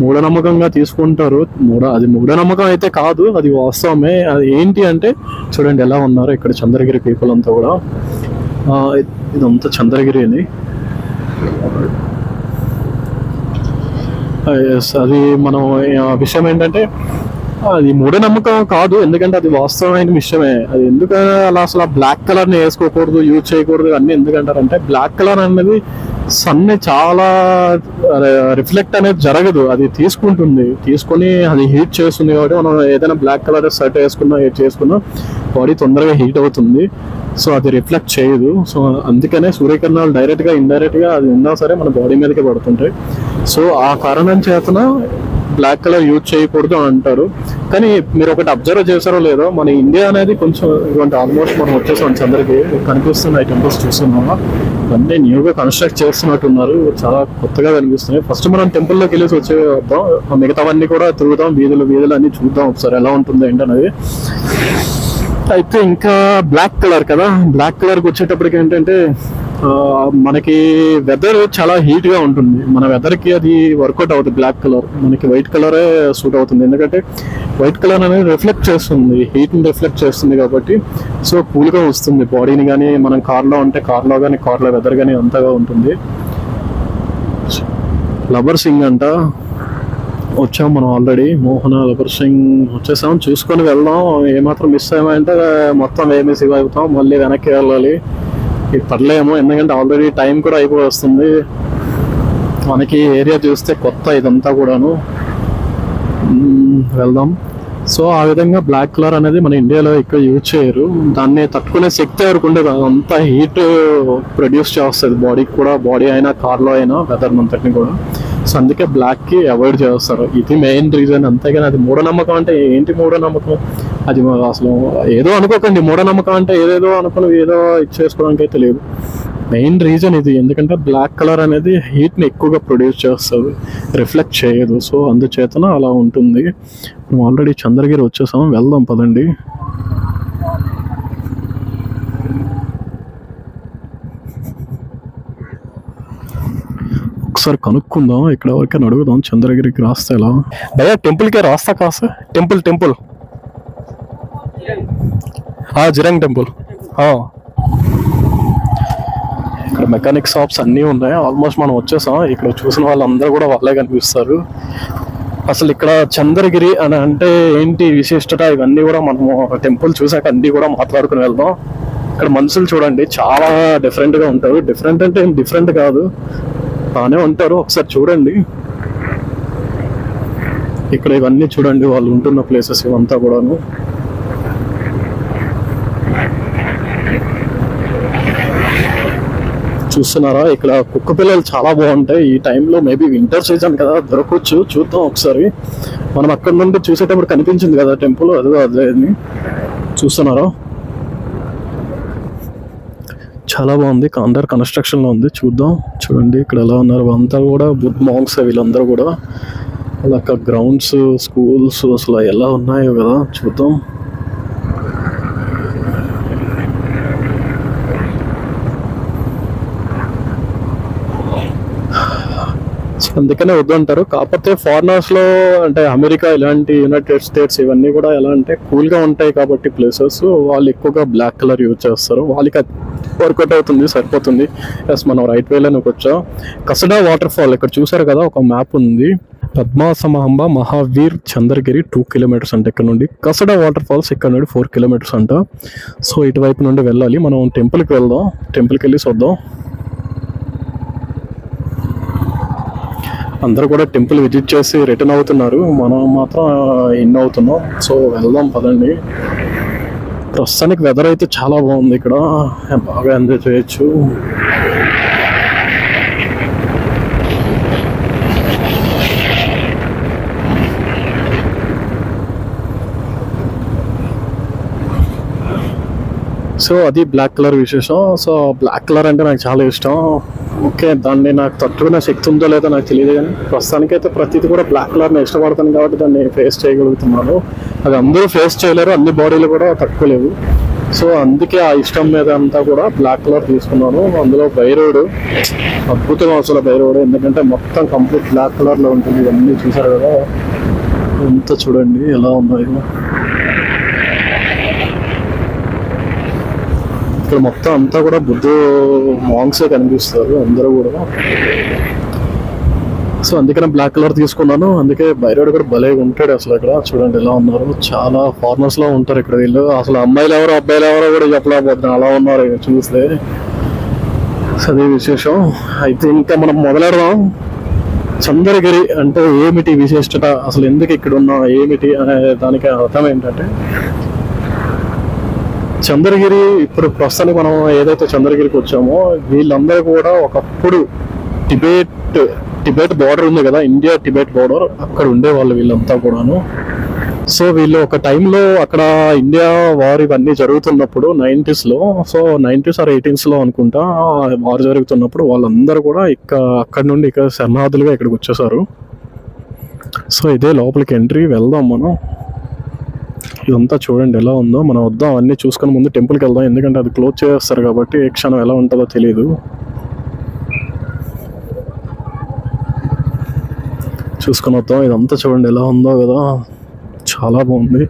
మూఢనమ్మకంగా తీసుకుంటారు. అది మూఢనమ్మకం అయితే కాదు, అది వాస్తవమే. అది ఏంటి అంటే చూడండి ఎలా ఉన్నారు ఇక్కడ చంద్రగిరి పీపుల్ అంతా కూడా. ఇదంతా చంద్రగిరి అని. అది మనం విషయం ఏంటంటే అది మూఢనమ్మకం కాదు, ఎందుకంటే అది వాస్తవమైన విషయమే. అది ఎందుకంటే అసలు బ్లాక్ కలర్ని వేసుకోకూడదు, యూజ్ చేయకూడదు అన్నీ ఎందుకంటారంటే, బ్లాక్ కలర్ అనేది సన్ని చాలా రిఫ్లెక్ట్ అనేది జరగదు, అది తీసుకొని అది హీట్ చేస్తుంది. కాబట్టి మనం ఏదైనా బ్లాక్ కలర్ షర్ట్ వేసుకున్నా బాడీ తొందరగా హీట్ అవుతుంది. సో అది రిఫ్లెక్ట్ చేయదు. సో అందుకనే సూర్యకిరణాలు డైరెక్ట్గా ఇండైరెక్ట్గా అది ఉన్నా సరే మన బాడీ మీదకే పడుతుంటాయి. సో ఆ కారణం చేతన బ్లాక్ కలర్ యూజ్ చేయకూడదు అని అంటారు. కానీ మీరు ఒకటి అబ్జర్వ్ చేశారో లేదో, మన ఇండియా అనేది కొంచెం ఇటువంటి ఆల్మోస్ట్ మనం వచ్చేసాం చంద్రకి కనిపిస్తున్నాయి టెంపుల్స్ చూస్తున్నామా, అన్నీ న్యూగా కన్స్ట్రక్ట్ చేస్తున్నట్టున్నారు, చాలా కొత్తగా కనిపిస్తున్నాయి. ఫస్ట్ మనం టెంపుల్లోకి వెళ్ళేసి వచ్చేద్దాం, మిగతావన్నీ కూడా తిరుగుదాం, వీధులు అన్ని చూద్దాం ఒకసారి ఎలా ఉంటుంది ఏంటనేది. అయితే ఇంకా బ్లాక్ కలర్ కదా, బ్లాక్ కలర్కి వచ్చేటప్పటికి ఏంటంటే మనకి వెదర్ చాలా హీట్గా ఉంటుంది. మన వెదర్కి అది వర్కౌట్ అవుతుంది. బ్లాక్ కలర్ మనకి వైట్ కలరే సూట్ అవుతుంది, ఎందుకంటే వైట్ కలర్ అనేది రిఫ్లెక్ట్ చేస్తుంది, హీట్ని రిఫ్లెక్ట్ చేస్తుంది కాబట్టి. సో కూల్గా వస్తుంది బాడీని. కానీ మనం కార్లో ఉంటే కార్లో వెదర్ కానీ అంతగా ఉంటుంది. లబర్ సింగ్ అంట వచ్చాం మనం ఆల్రెడీ, మోహన లబర్ సింగ్ వచ్చేసాం. చూసుకొని వెళ్దాం, ఏమాత్రం మిస్ అయ్యామంటే మొత్తం ఏమేసి అవుతాం, మళ్ళీ వెనక్కి వెళ్ళాలి. ఇది పర్లేమో, ఎందుకంటే ఆల్రెడీ టైం కూడా అయిపోయి వస్తుంది. మనకి ఏరియా చూస్తే కొత్త ఇదంతా కూడాను. వెళ్దాం. సో ఆ విధంగా బ్లాక్ కలర్ అనేది మన ఇండియాలో ఎక్కువ యూజ్ చేయరు. దాన్ని తట్టుకునే శక్తి ఎవరికి ఉండదు, అంతా హీట్ ప్రొడ్యూస్ చేస్తుంది బాడీకి కూడా, బాడీ అయినా కార్లో అయినా వెదర్ అంతటిని కూడా. సో అందుకే బ్లాక్కి అవాయిడ్ చేస్తారు, ఇది మెయిన్ రీజన్. అంతేగాని అది మూఢనమ్మకం అంటే ఏంటి మూఢనమ్మకం, అది అసలు ఏదో అనుకోకండి. మూఢనమ్మకం అంటే ఏదేదో అనుకుని ఏదో ఇచ్చేసుకోవడానికి అయితే లేదు. మెయిన్ రీజన్ ఇది, ఎందుకంటే బ్లాక్ కలర్ అనేది హీట్ని ఎక్కువగా ప్రొడ్యూస్ చేస్తుంది, రిఫ్లెక్ట్ చేయదు. సో అందుచేతన అలా ఉంటుంది. మనం ఆల్రెడీ చంద్రగిరి వచ్చేసాం, వెళ్దాం పదండి. ఒకసారి కనుక్కుందాం, ఇక్కడ వరకే అడుగుదాం చంద్రగిరికి రాస్తా ఎలా. భయ్యా టెంపుల్కే రాస్తా కాస్త, టెంపుల్ జిరంగ్ టెంపుల్. ఇక్కడ మెకానిక్ షాప్స్ అన్నీ ఉన్నాయి. ఆల్మోస్ట్ మనం వచ్చేసాం. ఇక్కడ చూసిన వాళ్ళందరూ కూడా వాళ్ళే కనిపిస్తారు. అసలు ఇక్కడ చంద్రగిరి అని అంటే ఏంటి విశిష్టత, ఇవన్నీ కూడా మనము టెంపుల్ చూసాక అన్నీ కూడా మాట్లాడుకుని వెళ్దాం. ఇక్కడ మనుషులు చూడండి చాలా డిఫరెంట్గా ఉంటారు. డిఫరెంట్ అంటే ఏం డిఫరెంట్ కాదు, బాగానే ఉంటారు. ఒకసారి చూడండి ఇక్కడ ఇవన్నీ చూడండి, వాళ్ళు ఉంటున్న ప్లేసెస్ ఇవంతా కూడాను. చూస్తున్నారా, ఇక్కడ కుక్క పిల్లలు చాలా బాగుంటాయి. ఈ టైంలో మేబీ వింటర్ సీజన్ కదా, దొరకవచ్చు, చూద్దాం ఒకసారి. మనం అక్కడ నుండి చూసేటప్పుడు కనిపించింది కదా టెంపుల్, అదే చూస్తున్నారా? చాలా బాగుంది, అండర్ కన్స్ట్రక్షన్ లో ఉంది. చూద్దాం, చూడండి ఇక్కడ ఎలా ఉన్నారు అంతా కూడా బుద్ధ్ మాంగ్స్ వీళ్ళందరూ కూడా. అలా గ్రౌండ్స్, స్కూల్స్ అసలు ఎలా ఉన్నాయో కదా, చూద్దాం. అందుకనే వద్దంటారు. కాకపోతే ఫారినర్స్ లో అంటే అమెరికా ఇలాంటి యునైటెడ్ స్టేట్స్ ఇవన్నీ కూడా ఎలా అంటే కూల్ గా ఉంటాయి కాబట్టి ప్లేసెస్, వాళ్ళు ఎక్కువగా బ్లాక్ కలర్ యూజ్ చేస్తారు. వాళ్ళకి వర్కౌట్ అవుతుంది, సరిపోతుంది. ఎస్, మనం రైట్ వేలోకి వచ్చాం. కసడా వాటర్ ఫాల్ ఇక్కడ చూసారు కదా, ఒక మ్యాప్ ఉంది. పద్మాసమాంబ మహావీర్ చంద్రగిరి 2 కిలోమీటర్స్ అంట ఇక్కడ నుండి. కసడా వాటర్ ఫాల్స్ ఇక్కడ నుండి 4 కిలోమీటర్స్ అంట. సో ఇటువైపు నుండి వెళ్ళాలి. మనం టెంపుల్కి వెళ్దాం, టెంపుల్కి వెళ్ళి చూద్దాం. అందరూ కూడా టెంపుల్ విజిట్ చేసి రిటర్న్ అవుతున్నారు, మనం మాత్రం ఇన్ అవుతున్నాం. సో వెళ్దాం పదండి. ప్రస్తుతానికి వెదర్ అయితే చాలా బాగుంది ఇక్కడ, బాగా ఎంజాయ్ చేయొచ్చు. సో అది బ్లాక్ కలర్ విశేషం. సో బ్లాక్ కలర్ అంటే నాకు చాలా ఇష్టం. ఓకే, దాన్ని నాకు తట్టుకునే శక్తి ఉందో లేదో నాకు తెలియదు, కానీ ప్రస్తుతానికైతే ప్రతిదీ కూడా బ్లాక్ కలర్ని ఇష్టపడతాను కాబట్టి దాన్ని ఫేస్ చేయగలుగుతున్నాను. అది అందరూ ఫేస్ చేయలేరు, అన్ని బాడీలు కూడా తట్టుకోలేవు. సో అందుకే ఆ ఇష్టం మీద అంతా కూడా బ్లాక్ కలర్ తీసుకున్నాను. అందులో బైరోడ్ అద్భుతం అసలు బైరోడ్, ఎందుకంటే మొత్తం కంప్లీట్ బ్లాక్ కలర్లో ఉంటుంది. ఇవన్నీ చూసారు కదా, అంతా చూడండి ఎలా ఉన్నాయో. ఇక్కడ మొత్తం అంతా కూడా బుద్ధ మాంగ్సే కనిపిస్తారు అందరూ కూడా. సో అందుకనే బ్లాక్ కలర్ తీసుకున్నాను. అందుకే బైరోడ్ కూడా భలే ఉంటాడు అసలు. ఇక్కడ చూడండి ఎలా ఉన్నారు, చాలా ఫారినర్స్ లో ఉంటారు ఇక్కడ వీళ్ళు. అసలు అమ్మాయిలు ఎవరో అబ్బాయిలు ఎవరో కూడా చెప్పలేకపోతున్నాను, అలా ఉన్నారు చూస్తే. అదే విశేషం. అయితే ఇంకా మనం మొదలెడదాం. చంద్రగిరి అంటే ఏమిటి విశిష్టత, అసలు ఎందుకు ఇక్కడ ఉన్నా ఏమిటి అనే దానికి అర్థం ఏంటంటే, చంద్రగిరి ఇప్పుడు ప్రస్తుతానికి మనం ఏదైతే చంద్రగిరికి వచ్చామో వీళ్ళందరూ కూడా ఒకప్పుడు టిబెట్ బార్డర్ ఉంది కదా, ఇండియా టిబెట్ బార్డర్, అక్కడ ఉండేవాళ్ళు వీళ్ళంతా కూడాను. సో వీళ్ళు ఒక టైంలో అక్కడ ఇండియా వార్ ఇవన్నీ జరుగుతున్నప్పుడు 90s లో, సో 90s or 80s లో అనుకుంటా వార్ జరుగుతున్నప్పుడు వాళ్ళందరూ కూడా అక్కడ నుండి ఇక్కడ శరణార్థులుగా ఇక్కడికి వచ్చేసారు. సో ఇదే లోపలికి ఎంట్రీ, వెళ్దాం మనం. ఇదంతా చూడండి ఎలా ఉందో. మనం వద్దాం అన్నీ చూసుకుని ముందు టెంపుల్కి వెళ్దాం, ఎందుకంటే అది క్లోజ్ చేస్తారు కాబట్టి ఏ క్షణం ఎలా ఉంటుందో తెలియదు. చూసుకుని వద్దాం. ఇదంతా చూడండి ఎలా ఉందో కదా, చాలా బాగుంది.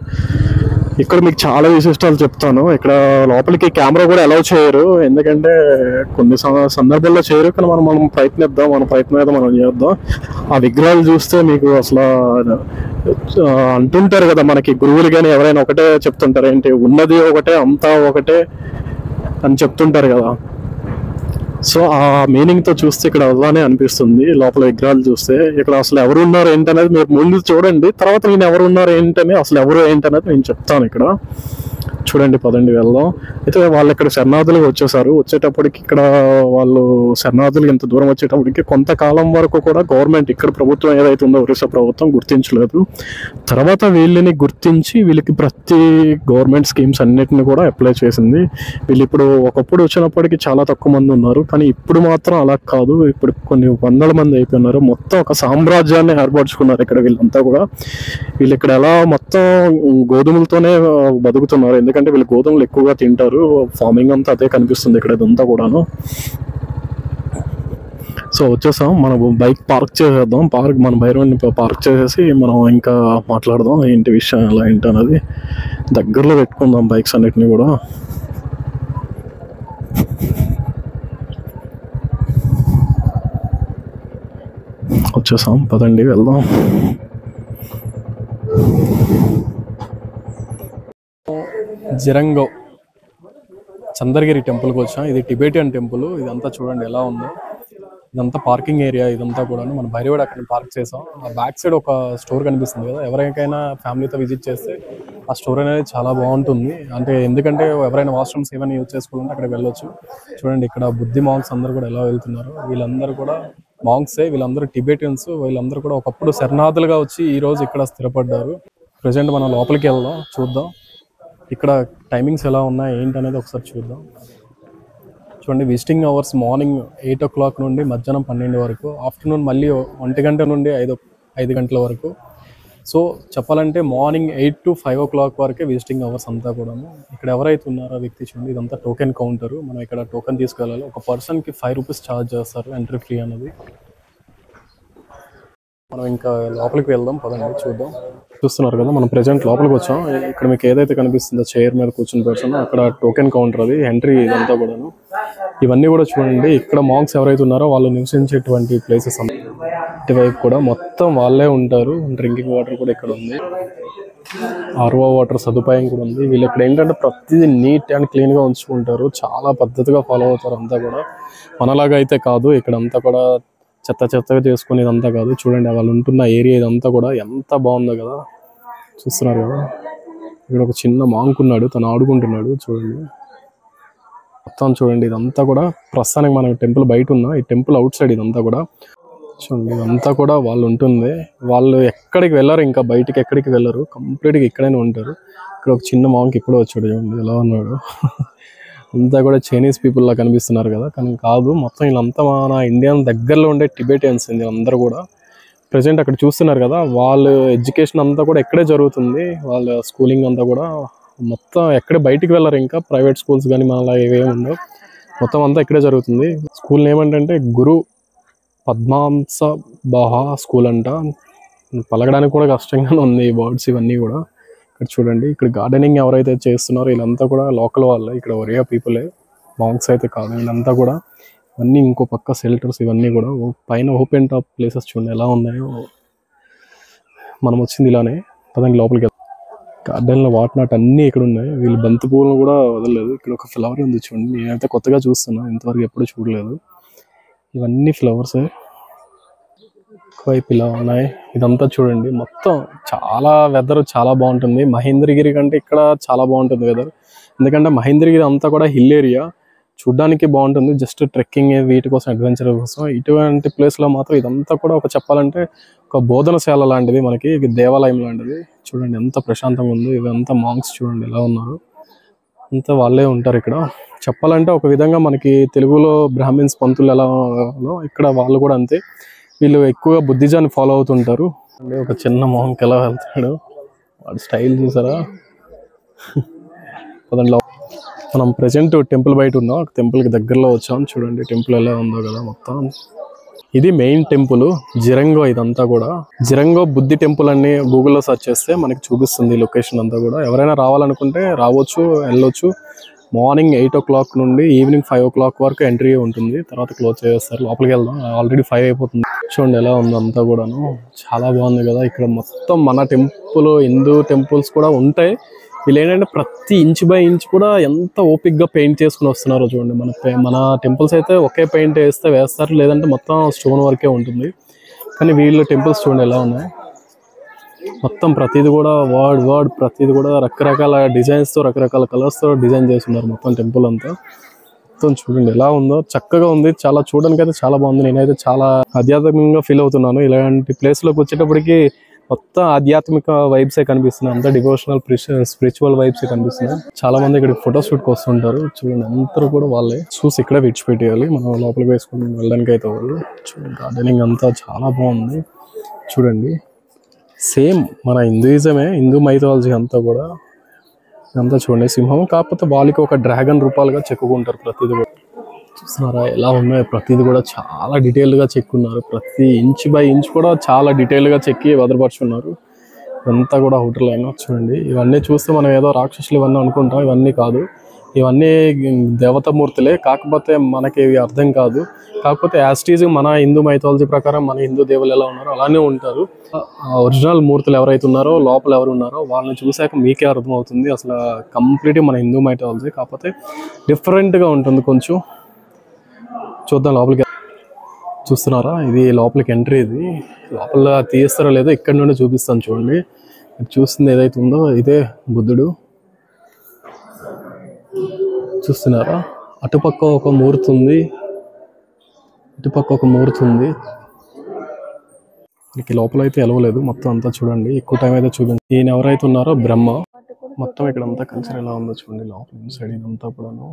ఇక్కడ మీకు చాలా విశిష్టాలు చెప్తాను. ఇక్కడ లోపలికి కెమెరా కూడా అలౌ చేయరు, ఎందుకంటే కొన్ని సందర్భాల్లో చేయరు, కానీ మనం ప్రయత్నిద్దాం, మన ప్రయత్నం అయితే మనం చేద్దాం. ఆ విగ్రహాలు చూస్తే మీకు అసలు అంటుంటారు కదా మనకి గురువులు కానీ ఎవరైనా ఒకటే చెప్తుంటారు, ఏంటి ఉన్నది ఒకటే అంతా ఒకటే అని చెప్తుంటారు కదా. సో ఆ మీనింగ్ తో చూస్తే ఇక్కడ అలానే అనిపిస్తుంది. లోపల విగ్రహాలు చూస్తే ఇక్కడ అసలు ఎవరు ఉన్నారు ఏంటనేది మీరు ముందు చూడండి, తర్వాత నేను ఎవరు ఉన్నారు ఏంటని, అసలు ఎవరు ఏంటనేది నేను చెప్తాను. ఇక్కడ చూడండి, పదండి వెళ్దాం. అయితే వాళ్ళు ఇక్కడ శరణార్థులుగా వచ్చేసారు. వచ్చేటప్పటికి ఇక్కడ వాళ్ళు శరణార్థులు ఇంత దూరం వచ్చేటప్పటికి కొంతకాలం వరకు కూడా గవర్నమెంట్, ఇక్కడ ప్రభుత్వం ఏదైతే ఉందో ఒరిస్సా ప్రభుత్వం గుర్తించలేదు. తర్వాత వీళ్ళని గుర్తించి వీళ్ళకి ప్రతి గవర్నమెంట్ స్కీమ్స్ అన్నిటిని కూడా అప్లై చేసింది. వీళ్ళు ఇప్పుడు ఒకప్పుడు వచ్చినప్పటికీ చాలా తక్కువ మంది ఉన్నారు, కానీ ఇప్పుడు మాత్రం అలా కాదు, ఇప్పుడు కొన్ని వందల మంది అయిపోయినారు. మొత్తం ఒక సామ్రాజ్యాన్ని ఏర్పరచుకున్నారు ఇక్కడ వీళ్ళంతా కూడా. వీళ్ళు ఇక్కడ ఎలా మొత్తం గోధుమలతోనే బతుకుతున్నారు, ఎందుకంటే వీళ్ళు గోధుమలు ఎక్కువగా తింటారు. ఫార్మింగ్ అంతా అదే కనిపిస్తుంది ఇక్కడ ఇదంతా కూడాను. సో వచ్చేసాం, మనం బైక్ పార్క్ చేసేద్దాం. మన భైరవాన్ని పార్క్ చేసేసి మనం ఇంకా మాట్లాడదాం ఏంటి విషయం ఎలా ఏంటి అనేది. దగ్గరలో పెట్టుకుందాం బైక్స్ అన్నిటిని కూడా. వచ్చేసాం, పదండి వెళ్దాం. జిరంగో చంద్రగిరి టెంపుల్కి వచ్చాం. ఇది టిబెటియన్ టెంపుల్. ఇదంతా చూడండి ఎలా ఉందో. ఇదంతా పార్కింగ్ ఏరియా, ఇదంతా కూడా మన భైరవాడ అక్కడ పార్క్ చేసాం. ఆ బ్యాక్ సైడ్ ఒక స్టోర్ కనిపిస్తుంది కదా, ఎవరికైనా ఫ్యామిలీతో విజిట్ చేస్తే ఆ స్టోర్ అనేది చాలా బాగుంటుంది. అంటే ఎందుకంటే ఎవరైనా వాష్రూమ్స్ ఏమైనా యూజ్ చేసుకోవాలంటే అక్కడికి వెళ్ళొచ్చు. చూడండి ఇక్కడ బుద్ధి మాంగ్స్ అందరూ కూడా ఎలా వెళ్తున్నారు. వీళ్ళందరూ కూడా మాంగ్సే, వీళ్ళందరూ టిబెటియన్స్. వీళ్ళందరూ కూడా ఒకప్పుడు శరణార్థులుగా వచ్చి ఈ రోజు ఇక్కడ స్థిరపడ్డారు. ప్రజెంట్ మనం లోపలికి వెళ్దాం, చూద్దాం ఇక్కడ టైమింగ్స్ ఎలా ఉన్నాయి ఏంటి అనేది ఒకసారి చూద్దాం. చూడండి విజిటింగ్ అవర్స్ మార్నింగ్ 8 o'clock నుండి మధ్యాహ్నం 12 వరకు, ఆఫ్టర్నూన్ మళ్ళీ 1 గంట నుండి 5 గంటల వరకు. సో చెప్పాలంటే మార్నింగ్ 8 to 5 o'clock వరకే విజిటింగ్ అవర్స్ అంతా కూడాను. ఇక్కడ ఎవరైతే ఉన్నారో వ్యక్తి చూడండి, ఇదంతా టోకెన్ కౌంటర్. మనం ఇక్కడ టోకెన్ తీసుకెళ్ళాలి. ఒక పర్సన్కి 5 rupees ఛార్జ్ చేస్తారు ఎంట్రీ ఫ్రీ అనేది. మనం ఇంకా లోపలికి వెళ్దాం పదండి, చూద్దాం. చూస్తున్నారు కదా మనం ప్రెజెంట్ లోపలికి వచ్చాం. ఇక్కడ మీకు ఏదైతే కనిపిస్తుందో చైర్ మీద కూర్చుని పర్సన్, అక్కడ టోకెన్ కౌంటర్, అది ఎంట్రీ ఇదంతా కూడాను. ఇవన్నీ కూడా చూడండి, ఇక్కడ మాంక్స్ ఎవరైతే ఉన్నారో వాళ్ళు నివసించేటువంటి ప్లేసెస్ ఇటువైపు కూడా మొత్తం వాళ్ళే ఉంటారు. డ్రింకింగ్ వాటర్ కూడా ఇక్కడ ఉంది, ఆర్ఓ వాటర్ సదుపాయం కూడా ఉంది. వీళ్ళు ఇక్కడ ఏంటంటే ప్రతిదీ నీట్ అండ్ క్లీన్గా ఉంచుకుంటారు, చాలా పద్ధతిగా ఫాలో అవుతారు అంతా కూడా. మనలాగా అయితే కాదు, ఇక్కడ అంతా కూడా చెత్తగా చేసుకుని ఇదంతా కాదు. చూడండి వాళ్ళు ఉంటున్న ఏరియా ఇదంతా కూడా ఎంత బాగుందో కదా, చూస్తున్నారు కదా. ఇక్కడ ఒక చిన్న మాంక్ ఉన్నాడు, తను ఆడుకుంటున్నాడు చూడండి. మొత్తం చూడండి ఇదంతా కూడా ప్రస్తుతానికి మనం టెంపుల్ బయట ఉన్నా, ఈ టెంపుల్ అవుట్ సైడ్ ఇదంతా కూడా చూడండి. ఇదంతా కూడా వాళ్ళు ఉంటుంది, వాళ్ళు ఎక్కడికి వెళ్ళరు, ఇంకా బయటికి ఎక్కడికి వెళ్ళరు, కంప్లీట్గా ఇక్కడైనా ఉంటారు. ఇక్కడ ఒక చిన్న మాంక్ ఇప్పుడు వచ్చాడు చూడండి ఎలా ఉన్నాడు. అంతా కూడా చైనీస్ పీపుల్ లా కనిపిస్తున్నారు కదా, కానీ కాదు, మొత్తం వీళ్ళంతా మన ఇండియన్ దగ్గరలో ఉండే టిబెటియన్స్ అందరూ కూడా. ప్రజెంట్ అక్కడ చూస్తున్నారు కదా, వాళ్ళ ఎడ్యుకేషన్ అంతా కూడా ఎక్కడే జరుగుతుంది, వాళ్ళ స్కూలింగ్ అంతా కూడా మొత్తం ఎక్కడే బయటికి వెళ్ళరు. ఇంకా ప్రైవేట్ స్కూల్స్ కానీ మనలా ఏవేమి ఉండవు, మొత్తం అంతా ఇక్కడే జరుగుతుంది. స్కూల్ ఏమంటే గురు పద్మాంస బాహా స్కూల్ అంట. పలకడానికి కూడా కష్టంగానే ఉంది ఈ వర్డ్స్ ఇవన్నీ కూడా. ఇక్కడ చూడండి, ఇక్కడ గార్డెనింగ్ ఎవరైతే చేస్తున్నారో వీళ్ళంతా కూడా లోకల్ వాళ్ళే, ఇక్కడ ఒరియా పీపులే, మాంక్స్ అయితే కాదు. వీళ్ళంతా కూడా ఇవన్నీ ఇంకో పక్క షెల్టర్స్, ఇవన్నీ కూడా పైన ఓపెన్ టాప్ ప్లేసెస్ చూడండి ఎలా ఉన్నాయో. మనం వచ్చింది ఇలానే పదండి లోపలికి. గార్డెన్లో వాటినాట్ అన్నీ ఇక్కడ ఉన్నాయి. వీళ్ళు బంతి పువ్వులను కూడా వదలలేదు. ఇక్కడ ఒక ఫ్లవర్ ఉంది చూడండి, నేనైతే కొత్తగా చూస్తున్నా, ఇంతవరకు ఎప్పుడు చూడలేదు. ఇవన్నీ ఫ్లవర్సే, వైపు ఇలా ఉన్నాయి. ఇదంతా చూడండి మొత్తం చాలా వెదర్ చాలా బాగుంటుంది. మహేంద్రగిరి కంటే ఇక్కడ చాలా బాగుంటుంది వెదర్, ఎందుకంటే మహేంద్రగిరి అంతా కూడా హిల్ ఏరియా, చూడ్డానికి బాగుంటుంది, జస్ట్ ట్రెక్కింగ్ వీటి కోసం, అడ్వెంచర్ కోసం. ఇటువంటి ప్లేస్లో మాత్రం ఇదంతా కూడా ఒక చెప్పాలంటే ఒక బోధనశాల లాంటిది, మనకి దేవాలయం లాంటిది. చూడండి ఎంత ప్రశాంతంగా ఉంది. ఇదంతా మాంక్స్ చూడండి ఎలా ఉన్నారు, అంతా వాళ్ళే ఉంటారు ఇక్కడ. చెప్పాలంటే ఒక విధంగా మనకి తెలుగులో బ్రాహ్మిన్స్ పంతులు ఎలా, ఇక్కడ వాళ్ళు కూడా అంతే. వీళ్ళు ఎక్కువగా బుద్ధిజాన్ని ఫాలో అవుతుంటారు. ఒక చిన్న మాంక్ ఎలా వెళ్తాడు, వాడు స్టైల్ చూసారా. మనం ప్రెజెంట్ టెంపుల్ బయట ఉన్నాం, టెంపుల్కి దగ్గరలో వచ్చాం. చూడండి టెంపుల్ ఎలా ఉందో కదా మొత్తం. ఇది మెయిన్ టెంపుల్ జిరంగో. ఇదంతా కూడా జిరంగో బుద్ధి టెంపుల్ అని గూగుల్లో సెర్చ్ చేస్తే మనకి చూపిస్తుంది లొకేషన్ అంతా కూడా. ఎవరైనా రావాలనుకుంటే రావచ్చు, వెళ్ళొచ్చు. మార్నింగ్ 8 o'clock నుండి ఈవినింగ్ 5 o'clock వరకు ఎంట్రీ ఉంటుంది, తర్వాత క్లోజ్ చేస్తారు. లోపలికి వెళ్దాం, ఆల్రెడీ 5 అయిపోతుంది. చూడండి ఎలా ఉంది అంతా కూడాను, చాలా బాగుంది కదా. ఇక్కడ మొత్తం మన టెంపుల్, హిందూ టెంపుల్స్ కూడా ఉంటాయి. వీళ్ళు ఏంటంటే ప్రతి ఇంచ్ బై ఇంచ్ కూడా ఎంత ఓపిక్గా పెయింట్ చేసుకుని వస్తున్నారో చూడండి. మన టెంపుల్స్ అయితే ఒకే పెయింట్ వేస్తారు, లేదంటే మొత్తం స్టోన్ వర్కే ఉంటుంది. కానీ వీళ్ళ టెంపుల్స్ చూడండి ఎలా ఉన్నాయి, మొత్తం ప్రతిది కూడా వర్డ్ ప్రతిది కూడా రకరకాల డిజైన్స్తో, రకరకాల కలర్స్తో డిజైన్ చేస్తున్నారు మొత్తం టెంపుల్ అంతా. మొత్తం చూడండి ఎలా ఉందో, చక్కగా ఉంది, చాలా చూడడానికి అయితే చాలా బాగుంది. నేనైతే చాలా ఆధ్యాత్మికంగా ఫీల్ అవుతున్నాను. ఇలాంటి ప్లేస్లోకి వచ్చేటప్పటికి మొత్తం ఆధ్యాత్మిక వైబ్సే కనిపిస్తున్నాయి, అంతా డివోషనల్ స్పిరిచువల్ వైబ్సే కనిపిస్తున్నాయి. చాలా మంది ఇక్కడ ఫోటో షూట్కి వస్తుంటారు. చూడండి అందరూ కూడా వాళ్ళే చూసి ఇక్కడే విడిచిపెట్టేయాలి, మనం లోపలికి వేసుకుని వెళ్ళడానికి అయితే వాళ్ళు. చూడండి గార్డెనింగ్ అంతా చాలా బాగుంది. చూడండి సేమ్ మన హిందూయిజమే, హిందూ మైథాలజీ అంతా కూడా. అంతా చూడండి సింహం, కాకపోతే వాళ్ళకి ఒక డ్రాగన్ రూపాలుగా చెక్కుకుంటారు ప్రతిదీ కూడా. చూస్తున్నారా ఎలా ఉన్నాయో, ప్రతిదీ కూడా చాలా డీటెయిల్గా చెక్కున్నారు. ప్రతి ఇంచ్ బై ఇంచ్ కూడా చాలా డీటెయిల్గా చెక్కి భద్రపరుచున్నారు. ఇదంతా కూడా హోటల్ అయినా చూడండి. ఇవన్నీ చూస్తే మనం ఏదో రాక్షసులు ఇవన్నీ అనుకుంటాం, ఇవన్నీ కాదు. ఇవన్నీ దేవతామూర్తులే, కాకపోతే మనకి ఇవి అర్థం కాదు. కాకపోతే యాస్టీజ్ మన హిందూ మైథాలజీ ప్రకారం మన హిందూ దేవులు ఎలా ఉన్నారో అలానే ఉంటారు. ఒరిజినల్ మూర్తులు ఎవరైతే ఉన్నారో, లోపల ఎవరు ఉన్నారో వాళ్ళని చూసాక మీకే అర్థమవుతుంది అసలు కంప్లీట్గా మన హిందూ మైథాలజీ, కాకపోతే డిఫరెంట్గా ఉంటుంది కొంచెం. చూద్దాం లోపలికి. చూస్తున్నారా ఇది లోపలికి ఎంట్రీ, ఇది లోపల తీస్తారో లేదో ఇక్కడ నుండి చూపిస్తాను చూడండి. చూస్తుంది ఏదైతే ఉందో ఇదే బుద్ధుడు. చూస్తున్నారా? అటుపక్క ఒక మూర్తి ఉంది, ఇటుపక్క ఒక మూర్తి ఉంది. మనకి లోపల అయితే ఎలవలేదు, మొత్తం అంతా చూడండి. ఎక్కువ టైం అయితే చూడండి. ఈయన ఎవరైతే ఉన్నారో బ్రహ్మ. మొత్తం ఇక్కడ అంతా కల్చర్ ఎలా ఉందో చూడండి. లోపల సైడ్ ఇదంతా కూడాను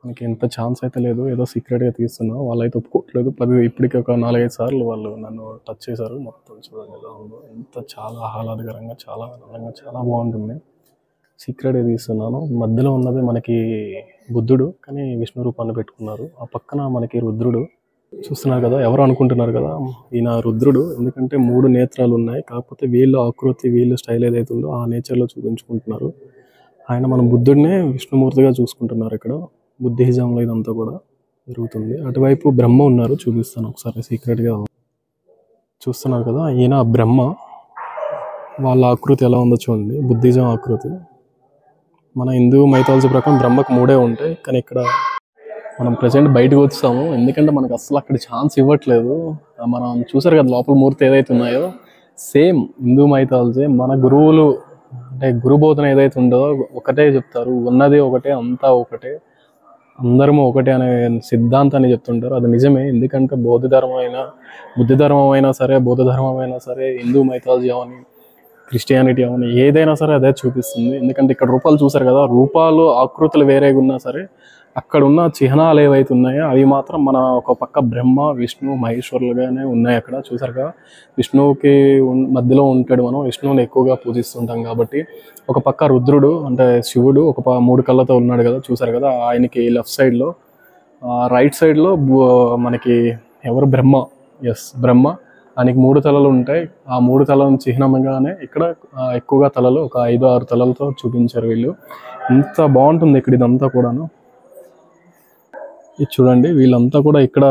మనకి ఎంత ఛాన్స్ అయితే లేదు. ఏదో సీక్రెట్గా తీస్తున్నా, వాళ్ళు అయితే ఒప్పుకోవట్లేదు. ఇప్పటికి ఒక 4-5 సార్లు వాళ్ళు నన్ను టచ్ చేశారు. మొత్తం చూడండి ఎలా ఉందో. ఎంత చాలా ఆహ్లాదకరంగా, చాలా ఆనందంగా, చాలా బాగుంటుంది. సీక్రెట్గా తీస్తున్నాను. మధ్యలో ఉన్నది మనకి బుద్ధుడు, కానీ విష్ణు రూపాన్ని పెట్టుకున్నారు. ఆ పక్కన మనకి రుద్రుడు చూస్తున్నారు కదా. ఎవరు అనుకుంటున్నారు కదా, ఈయన రుద్రుడు. ఎందుకంటే 3 నేత్రాలు ఉన్నాయి. కాకపోతే వీళ్ళ ఆకృతి, వీళ్ళ స్టైల్ ఏదైతే ఉందో ఆ నేచర్లో చూపించుకుంటున్నారు. ఆయన మనం బుద్ధుడినే విష్ణుమూర్తిగా చూసుకుంటున్నారు. ఇక్కడ బుద్ధిజంలో ఇదంతా కూడా జరుగుతుంది. అటువైపు బ్రహ్మ ఉన్నారు, చూపిస్తాను ఒకసారి సీక్రెట్గా. చూస్తున్నారు కదా, ఈయన బ్రహ్మ. వాళ్ళ ఆకృతి ఎలా ఉందో చూడండి, బుద్ధిజం ఆకృతి. మన హిందూ మైథాలజీ ప్రకారం బ్రహ్మకు 3 ఉంటాయి, కానీ ఇక్కడ మనం ప్రజెంట్ బయటకు వచ్చాము. ఎందుకంటే మనకు అసలు అక్కడ ఛాన్స్ ఇవ్వట్లేదు. మనం చూసారు కదా లోపల మూర్తి ఏదైతే ఉన్నాయో, సేమ్ హిందూ మైథాలజీ. మన గురువులు అంటే గురు బోధన ఏదైతే ఉందో ఒకటే చెప్తారు, ఉన్నది ఒకటే, అంతా ఒకటే, అందరము ఒకటే అనే సిద్ధాంతాన్ని చెప్తుంటారు. అది నిజమే. ఎందుకంటే బౌద్ధ ధర్మం అయినా, బుద్ధ ధర్మం అయినా సరే, బౌద్ధ ధర్మం అయినా సరే, హిందూ మైథాలజీ అవని, క్రిస్టియానిటీ అవని, ఏదైనా సరే అదే చూపిస్తుంది. ఎందుకంటే ఇక్కడ రూపాలు చూసారు కదా, రూపాలు ఆకృతులు వేరేగా ఉన్నా సరే అక్కడ ఉన్న చిహ్నాలు ఏవైతే ఉన్నాయో అవి మాత్రం మన ఒక పక్క బ్రహ్మ, విష్ణు, మహేశ్వరులుగానే ఉన్నాయి. అక్కడ చూసారు కదా, విష్ణువుకి మధ్యలో ఉంటాడు. మనం విష్ణువుని ఎక్కువగా పూజిస్తుంటాం కాబట్టి. ఒక పక్క రుద్రుడు అంటే శివుడు ఒక 3 కళ్ళతో ఉన్నాడు కదా, చూసారు కదా. ఆయనకి లెఫ్ట్ సైడ్లో, రైట్ సైడ్లో మనకి ఎవరు, బ్రహ్మ. ఎస్, బ్రహ్మ. ఆయనకి 3 తలలు ఉంటాయి. ఆ 3 తలలను చిహ్నంగానే ఇక్కడ ఎక్కువగా తలలు, ఒక 5-6 తలలతో చూపించారు వీళ్ళు. ఇంత బాగుంటుంది ఇక్కడ ఇదంతా కూడాను. ఇది చూడండి, వీళ్ళంతా కూడా ఇక్కడ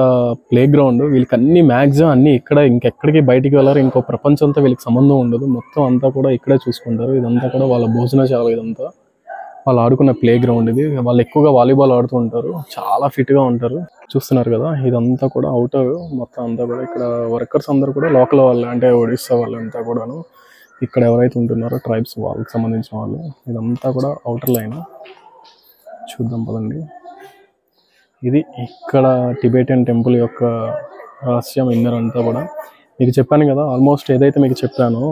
ప్లే గ్రౌండ్. వీళ్ళకి అన్ని మ్యాక్సిమం అన్ని ఇక్కడ, ఇంకెక్కడికి బయటికి వెళ్ళారు. ఇంకో ప్రపంచంతో వీళ్ళకి సంబంధం ఉండదు. మొత్తం అంతా కూడా ఇక్కడే చూసుకుంటారు. ఇదంతా కూడా వాళ్ళ భోజనశాల. ఇదంతా వాళ్ళు ఆడుకున్న ప్లే గ్రౌండ్ ఇది. వాళ్ళు ఎక్కువగా వాలీబాల్ ఆడుతూ ఉంటారు. చాలా ఫిట్గా ఉంటారు. చూస్తున్నారు కదా, ఇదంతా కూడా అవుటర్. మొత్తం అంతా కూడా ఇక్కడ వర్కర్స్ అందరూ కూడా లోకల్ వాళ్ళు, అంటే ఒడిస్సా వాళ్ళంతా కూడాను ఇక్కడ ఎవరైతే ఉంటున్నారో ట్రైబ్స్, వాళ్ళకి సంబంధించిన వాళ్ళు. ఇదంతా కూడా అవుటర్ లైన్. చూద్దాం పదండి. ఇది ఇక్కడ టిబెటియన్ టెంపుల్ యొక్క రహస్యం ఇన్నర్ అంతా కూడా. మీకు చెప్పాను కదా, ఆల్మోస్ట్ ఏదైతే మీకు చెప్పానో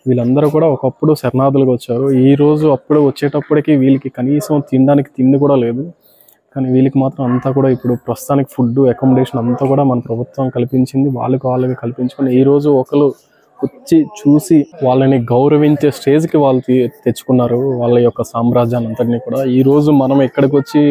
వీళ్ళందరూ కూడా ఒకప్పుడు శరణార్థులుగా వచ్చారు. ఈరోజు అప్పుడు వచ్చేటప్పటికి వీళ్ళకి కనీసం తినడానికి తిండి కూడా లేదు. కానీ వీళ్ళకి మాత్రం అంతా కూడా ఇప్పుడు ప్రస్తుతానికి ఫుడ్, అకామిడేషన్ అంతా కూడా మన ప్రభుత్వం కల్పించింది. వాళ్ళకి కల్పించుకొని ఈరోజు ఒకరు వచ్చి చూసి వాళ్ళని గౌరవించే స్టేజ్కి వాళ్ళు తెచ్చుకున్నారు వాళ్ళ యొక్క సామ్రాజ్యాన్ని అంతటినీ కూడా. ఈరోజు మనం ఎక్కడికి వచ్చి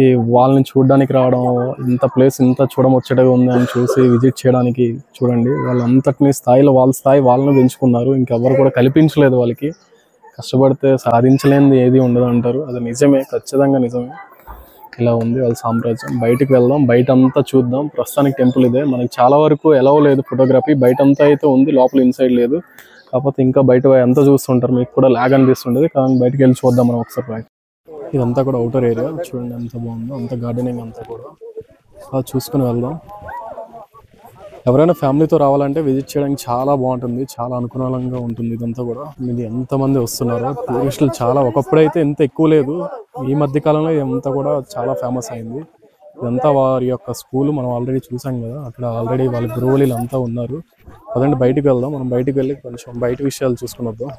ఈ వాళ్ళని చూడడానికి రావడం, ఇంత ప్లేస్ ఇంత చూడముచ్చటగా ఉందని చూసి విజిట్ చేయడానికి, చూడండి వాళ్ళంతటినీ స్థాయిలో వాళ్ళ స్థాయి వాళ్ళని పెంచుకున్నారు. ఇంకెవరు కూడా కల్పించలేదు వాళ్ళకి. కష్టపడితే సాధించలేనిది ఏది ఉండదు అంటారు. అది నిజమే, ఖచ్చితంగా నిజమే. ఇలా ఉంది వాళ్ళ సామ్రాజ్యం. బయటికి వెళ్దాం, బయట అంతా చూద్దాం. ప్రస్తుతానికి టెంపుల్ ఇదే. మనకి చాలా వరకు ఎలవ్ లేదు ఫోటోగ్రఫీ. బయట అంతా అయితే ఉంది, లోపల ఇన్సైడ్ లేదు. కాకపోతే ఇంకా బయట అంతా చూస్తుంటారు, మీకు కూడా లాగ్ అనిపిస్తుంటుంది. కానీ బయటకు వెళ్ళి చూద్దాం మనం ఒకసారి. ఇదంతా కూడా అవుటర్ ఏరియా. చూడండి ఎంత బాగుందో, అంత గార్డెనింగ్ అంతా కూడా. అలా చూసుకుని వెళ్దాం. ఎవరైనా ఫ్యామిలీతో రావాలంటే విజిట్ చేయడానికి చాలా బాగుంటుంది, చాలా అనుకూలంగా ఉంటుంది. ఇదంతా కూడా ఇది ఎంతమంది వస్తున్నారో టూరిస్టులు చాలా. ఒకప్పుడైతే ఎంత ఎక్కువ లేదు, ఈ మధ్య కాలంలో ఇదంతా కూడా చాలా ఫేమస్ అయింది. ఇదంతా వారి యొక్క స్కూల్. మనం ఆల్రెడీ చూసాం కదా, అక్కడ ఆల్రెడీ వాళ్ళ గురువులు అంతా ఉన్నారు. అదంటే బయటికి వెళ్దాం. మనం బయటికి వెళ్ళి కొంచెం బయట విషయాలు చూసుకుని వద్దాం.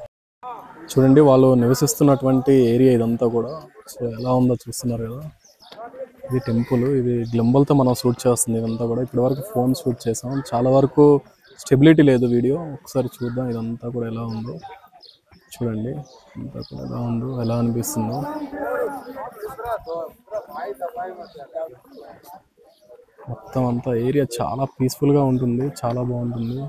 చూడండి వాళ్ళు నివసిస్తున్నటువంటి ఏరియా ఇదంతా కూడా. సో ఎలా ఉందో చూస్తున్నారు కదా. ఇది టెంపుల్. ఇది గ్లంబల్తో మనం షూట్ చేస్తుంది ఇదంతా కూడా. ఇప్పటి వరకు ఫోన్ షూట్ చేసాం. చాలా వరకు స్టెబిలిటీ లేదు వీడియో. ఒకసారి చూద్దాం ఇదంతా కూడా ఎలా ఉందో. చూడండి అంతా కూడా ఎలా ఉందో, ఎలా అనిపిస్తుందో. మొత్తం అంతా ఏరియా చాలా పీస్ఫుల్గా ఉంటుంది, చాలా బాగుంటుంది.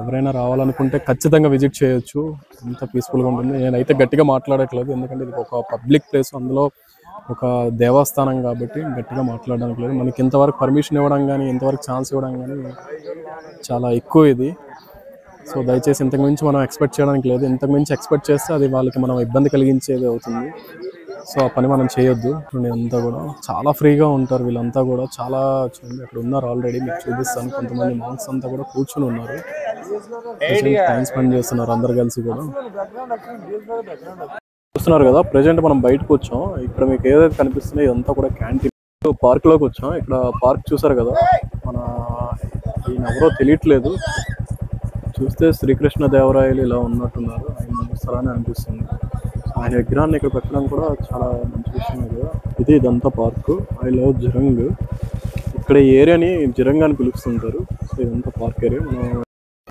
ఎవరైనా రావాలనుకుంటే ఖచ్చితంగా విజిట్ చేయొచ్చు. ఎంత పీస్ఫుల్గా ఉంటుంది. నేనైతే గట్టిగా మాట్లాడట్లేదు, ఎందుకంటే ఇది ఒక పబ్లిక్ ప్లేస్, అందులో ఒక దేవస్థానం కాబట్టి గట్టిగా మాట్లాడడానికి లేదు. మనకి ఇంతవరకు పర్మిషన్ ఇవ్వడం కానీ, ఇంతవరకు ఛాన్స్ ఇవ్వడం కానీ చాలా ఎక్కువ ఇది. సో దయచేసి ఇంతకు మించి మనం ఎక్స్పెక్ట్ చేయడానికి లేదు. ఇంతకు మించి ఎక్స్పెక్ట్ చేస్తే అది వాళ్ళకి మనం ఇబ్బంది కలిగించేది అవుతుంది. సో ఆ పని మనం చేయొద్దు. అంతా కూడా చాలా ఫ్రీగా ఉంటారు వీళ్ళంతా కూడా. చాలా చూడండి అక్కడ ఉన్నారు ఆల్రెడీ, మీకు చూపిస్తాను. కొంతమంది మాంక్స్ అంతా కూడా కూర్చుని ఉన్నారు, టైం స్పెండ్ చేస్తున్నారు అందరు కలిసి కూడా. చూస్తున్నారు కదా, ప్రెజెంట్ మనం బయటకు వచ్చాం. ఇక్కడ మీకు ఏదైతే కనిపిస్తుందో ఇదంతా కూడా క్యాంటీన్. పార్క్ లోకి వచ్చాం. ఇక్కడ పార్క్ చూసారు కదా, మన ఈయన ఎవరో తెలియట్లేదు, చూస్తే శ్రీకృష్ణ దేవరాయలు ఇలా ఉన్నట్టున్నారు. ఆయన స్థలాన్ని అనిపిస్తుంది. ఆయన విగ్రహాన్ని ఇక్కడ పెట్టడం కూడా చాలా మంచి విషయం కదా. ఇదంతా పార్క్. I love జిరంగ్. ఇక్కడ ఈ ఏరియాని జిరంగ్ అని పిలుస్తుంటారు. సో ఇదంతా పార్క్ ఏరియా.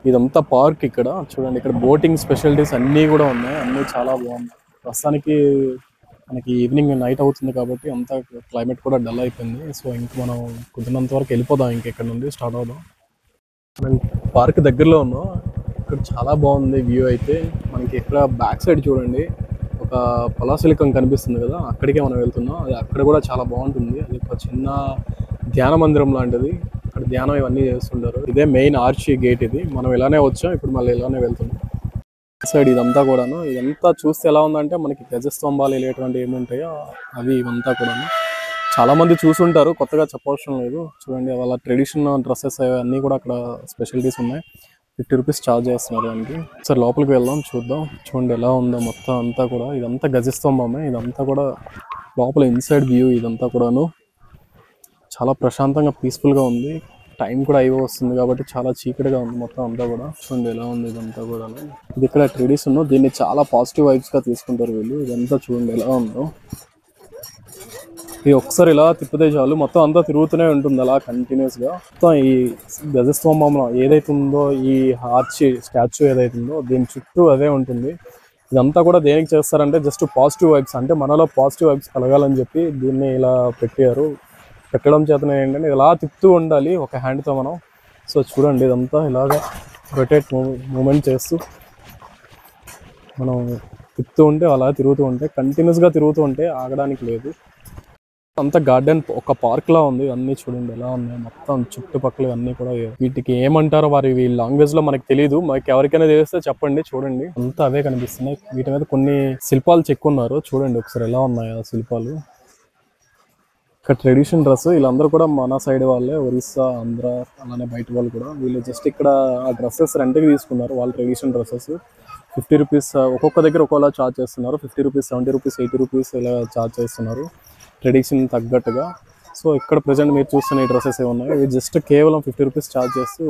ఇదంతా పార్క్. ఇక్కడ చూడండి, ఇక్కడ బోటింగ్ స్పెషాలిటీస్ అన్నీ కూడా ఉన్నాయి. అన్నీ చాలా బాగున్నాయి. ప్రస్తుతానికి మనకి ఈవినింగ్ నైట్ అవుతుంది కాబట్టి అంతా క్లైమేట్ కూడా డల్ అయిపోయింది. సో ఇంక మనం కుదిరినంత వరకు వెళ్ళిపోదాం. ఇక్కడ నుండి స్టార్ట్ అవుదాం. మనం పార్క్ దగ్గరలో ఉన్నాం. ఇక్కడ చాలా బాగుంది వ్యూ అయితే. మనకి ఇక్కడ బ్యాక్ సైడ్ చూడండి ఒక పలాశలికం కనిపిస్తుంది కదా, అక్కడికే మనం వెళ్తున్నాం. అది అక్కడ కూడా చాలా బాగుంటుంది. అది ఒక చిన్న ధ్యాన మందిరం లాంటిది. అక్కడ ధ్యానం ఇవన్నీ చేస్తుంటారు. ఇదే మెయిన్ ఆర్చి గేట్. ఇది మనం ఇలానే వచ్చాం, ఇప్పుడు మళ్ళీ ఇలానే వెళ్తున్నాం. సైడ్ ఇదంతా కూడాను. ఇదంతా చూస్తే ఎలా ఉందంటే మనకి గజస్తంభాలు ఇలాంటివి ఏముంటాయో అవి ఇవంతా కూడాను. చాలా మంది చూసుంటారు, కొత్తగా చెప్పవసరం లేదు. చూడండి వాళ్ళ ట్రెడిషనల్ డ్రెస్సెస్ అన్నీ కూడా అక్కడ స్పెషాలిటీస్ ఉన్నాయి. 50 రూపీస్ ఛార్జ్ చేస్తున్నారు దానికి. సరే లోపలికి వెళ్దాం, చూద్దాం. చూడండి ఎలా ఉందో మొత్తం అంతా కూడా. ఇదంతా గజస్తంభమే. ఇదంతా కూడా లోపల ఇన్సైడ్ వ్యూ. ఇదంతా కూడాను చాలా ప్రశాంతంగా పీస్ఫుల్గా ఉంది. టైం కూడా అయిపో వస్తుంది కాబట్టి చాలా చీకటిగా ఉంది మొత్తం అంతా కూడా. చూడండి ఎలా ఉంది ఇదంతా కూడా. ఇది ఇక్కడ ట్రెడిషన్, దీన్ని చాలా పాజిటివ్ వైబ్స్గా తీసుకుంటారు వీళ్ళు. ఇదంతా చూడండి ఎలా ఉందో. ఇది ఒకసారి ఇలా తిప్పితే చాలు మొత్తం అంతా తిరుగుతూనే ఉంటుంది అలా కంటిన్యూస్గా. మొత్తం ఈ గజస్తంభంలో ఏదైతే ఉందో, ఈ ఆర్చి స్టాచ్యూ ఏదైతే ఉందో దీని చుట్టూ అదే ఉంటుంది. ఇదంతా కూడా దేనికి చేస్తారంటే జస్ట్ పాజిటివ్ వైబ్స్, అంటే మనలో పాజిటివ్ వైబ్స్ కలగాలని చెప్పి దీన్ని ఇలా పెట్టడం చేతనే ఏంటంటే ఇలా తిప్పుతూ ఉండాలి ఒక హ్యాండ్తో మనం. సో చూడండి ఇదంతా ఇలాగా రొటేట్ మూమెంట్ చేస్తూ మనం తిప్పుతూ ఉంటే అలా తిరుగుతూ ఉంటే కంటిన్యూస్గా తిరుగుతూ ఉంటే ఆగడానికి లేదు. అంతా గార్డెన్ ఒక పార్క్ లా ఉంది. అన్నీ చూడండి ఎలా ఉన్నాయి మొత్తం చుట్టుపక్కల అన్నీ కూడా. వీటికి ఏమంటారో వీళ్ళ లాంగ్వేజ్ లో మనకి తెలియదు. మనకి ఎవరికైనా తెలిస్తే చెప్పండి. చూడండి అంతా అవే కనిపిస్తున్నాయి. వీటి మీద కొన్ని శిల్పాలు చెక్కున్నారు. చూడండి ఒకసారి ఎలా ఉన్నాయి ఆ శిల్పాలు. ఇక్కడ ట్రెడిషనల్ డ్రెస్. వీళ్ళందరూ కూడా మన సైడ్ వాళ్ళే, ఒరిస్సా, ఆంధ్ర, అలానే బయట వాళ్ళు కూడా. వీళ్ళు జస్ట్ ఇక్కడ ఆ డ్రెస్సెస్ రెంట్కి తీసుకున్నారు. వాళ్ళ ట్రెడిషనల్ డ్రెస్సెస్ 50 రూపీస్ ఒక్కొక్క దగ్గర ఒక్కోలా ఛార్జ్ చేస్తున్నారు. 50 రూపీస్, 70 రూపీస్, 80 రూపీస్ ఇలా ఛార్జ్ చేస్తున్నారు ట్రెడిషన్ తగ్గట్టుగా. సో ఇక్కడ ప్రజెంట్ మీరు చూస్తున్న ఈ డ్రెస్సెస్ ఏమున్నాయి ఇవి జస్ట్ కేవలం 50 రూపీస్ ఛార్జ్ చేస్తూ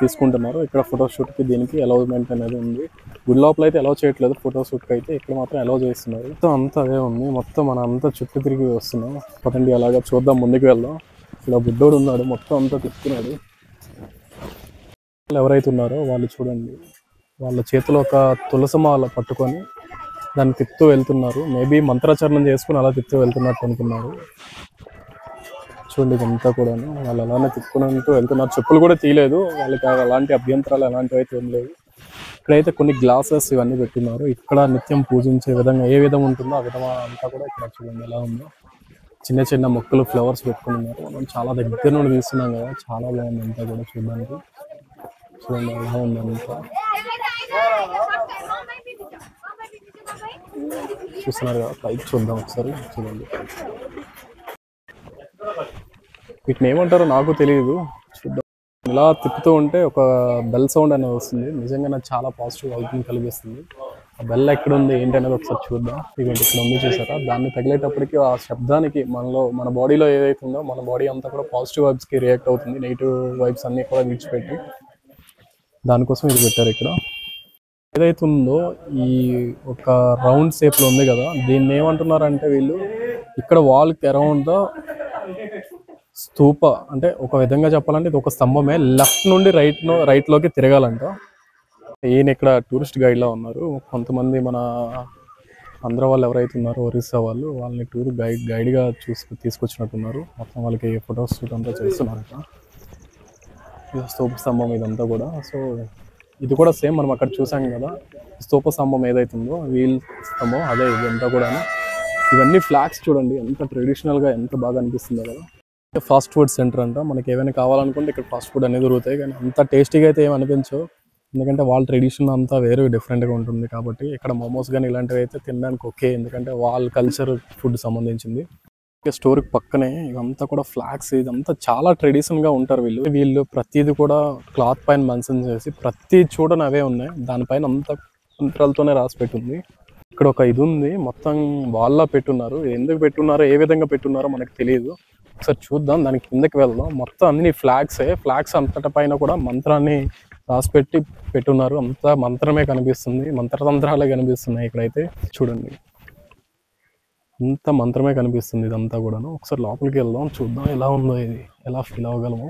తీసుకుంటున్నారు. ఇక్కడ ఫోటోషూట్కి దీనికి అలౌమెంట్ అనేది ఉంది. గుడి లోపల అయితే అలౌ చేయట్లేదు ఫోటోషూట్కి అయితే, ఇక్కడ మాత్రం అలౌ చేస్తున్నారు. మొత్తం అంతా అదే ఉంది. మొత్తం మనం అంతా చుట్టూ తిరిగి వస్తున్నాం. పదండి అలాగా చూద్దాం, ముందుకు వెళ్దాం. ఇక్కడ బుడ్డోడు ఉన్నాడు, మొత్తం అంతా తిప్పుతున్నాడు. ఎవరైతే ఉన్నారో వాళ్ళు చూడండి, వాళ్ళ చేతిలో ఒక తులసమాల పట్టుకొని దాన్ని తిప్పుతూ వెళ్తున్నారు. మేబీ మంత్రాచరణం చేసుకుని అలా తిప్పుతూ వెళ్తున్నట్టు అనుకున్నారు. చూడండి ఇదంతా కూడాను వాళ్ళు అలానే తిప్పుకుంటూ వెళ్తున్నారు. చెప్పులు కూడా తీయలేదు వాళ్ళకి, అలాంటి అభ్యంతరాలు అలాంటివి అయితే ఏం లేవు. ఇక్కడైతే కొన్ని గ్లాసెస్ ఇవన్నీ పెట్టున్నారు. ఇక్కడ నిత్యం పూజించే విధంగా ఏ విధంగా ఉంటుందో ఆ విధంగా అంతా కూడా ఇక్కడ చూడండి ఎలా ఉందో. చిన్న చిన్న మొక్కలు, ఫ్లవర్స్ పెట్టుకున్నారు. మనం చాలా దగ్గర నుండి తీస్తున్నాం కదా, చాలా బాగుంది అంతా కూడా చూడడానికి. చూడండి ఎలా ఉంది అంతా. చూస్తున్నారు కదా, పైకి చూద్దాం ఒకసారి. చూడండి వీటిని ఏమంటారో నాకు తెలియదు, చూద్దాం. ఇలా తిప్పుతూ ఉంటే ఒక బెల్ సౌండ్ అనేది వస్తుంది. నిజంగా నాకు చాలా పాజిటివ్ వైబ్ని కలిగిస్తుంది. ఆ బెల్ ఎక్కడ ఉంది ఏంటి అనేది ఒకసారి చూద్దాం. ఇవేంటి ఇక్కడ ఉంది చూసారా, దాన్ని తగిలేటప్పటికి ఆ శబ్దానికి మన బాడీలో ఏదైతే ఉందో మన బాడీ అంతా కూడా పాజిటివ్ వైబ్స్కి రియాక్ట్ అవుతుంది. నెగిటివ్ వైబ్స్ అన్నీ కూడా విడిచిపెట్టి దానికోసం ఇది పెట్టారు. ఇక్కడ ఏదైతే ఉందో ఈ ఒక రౌండ్ షేప్లో ఉంది కదా, దీన్ని ఏమంటున్నారంటే వీళ్ళు ఇక్కడ వాల్కి అరౌండ్ స్తూప, అంటే ఒక విధంగా చెప్పాలంటే ఇది ఒక స్తంభమే. లెఫ్ట్ నుండి రైట్లోకి తిరగాలంట. ఈయన ఇక్కడ టూరిస్ట్ గైడ్లా ఉన్నారు. కొంతమంది మన ఆంధ్ర వాళ్ళు ఎవరైతే ఉన్నారో, ఒరిస్సా వాళ్ళు, వాళ్ళని టూర్ గైడ్గా తీసుకొచ్చినట్టున్నారు. మొత్తం వాళ్ళకి ఫొటోస్ షూట్ అంతా చేస్తున్నారట. స్తూప స్తంభం ఇదంతా కూడా. సో ఇది కూడా సేమ్ మనం అక్కడ చూసాం కదా, స్తూప స్తంభం ఏదైతే ఉందో వీల్ స్తంభం అదే ఇదంతా కూడా. ఇవన్నీ ఫ్లాగ్స్ చూడండి ఎంత ట్రెడిషనల్గా ఎంత బాగా అనిపిస్తుందో కదా. ఫాస్ట్ ఫుడ్ సెంటర్ అంట. మనకి ఏమైనా కావాలనుకుంటే ఇక్కడ ఫాస్ట్ ఫుడ్ అనేది దొరుకుతాయి, కానీ అంత టేస్టీగా అయితే ఏమి అనిపించవు. ఎందుకంటే వాళ్ళ ట్రెడిషన్ అంతా వేరే డిఫరెంట్గా ఉంటుంది కాబట్టి ఇక్కడ మోమోస్ కానీ ఇలాంటివి అయితే తినడానికి ఓకే, ఎందుకంటే వాళ్ళ కల్చర్ ఫుడ్ సంబంధించింది. స్టోర్కి పక్కనే ఇదంతా కూడా ఫ్లాగ్స్, ఇదంతా చాలా ట్రెడిషన్గా ఉంటారు వీళ్ళు ప్రతిదీ కూడా క్లాత్ పైన మెన్షన్ చేసి ప్రతి చూడని అవే ఉన్నాయి, దానిపైన అంతా మంత్రాలతోనే రాసి పెట్టుంది. ఇక్కడ ఒక ఇది ఉంది, మొత్తం వాళ్ళ పెట్టున్నారు, ఎందుకు పెట్టున్నారో ఏ విధంగా పెట్టున్నారో మనకు తెలియదు. ఒకసారి చూద్దాం, దాని కిందకి వెళ్దాం. మొత్తం అన్ని ఫ్లాగ్స్ అంతట పైన కూడా మంత్రాన్ని రాసి పెట్టున్నారు. అంతా మంత్రమే కనిపిస్తుంది, మంత్రతంత్రాలే కనిపిస్తున్నాయి ఇక్కడైతే. చూడండి అంత మంత్రమే కనిపిస్తుంది ఇదంతా కూడాను. ఒకసారి లోపలికి వెళ్దాం, చూద్దాం ఎలా ఉందో, ఇది ఎలా ఫీల్ అవ్వగలము.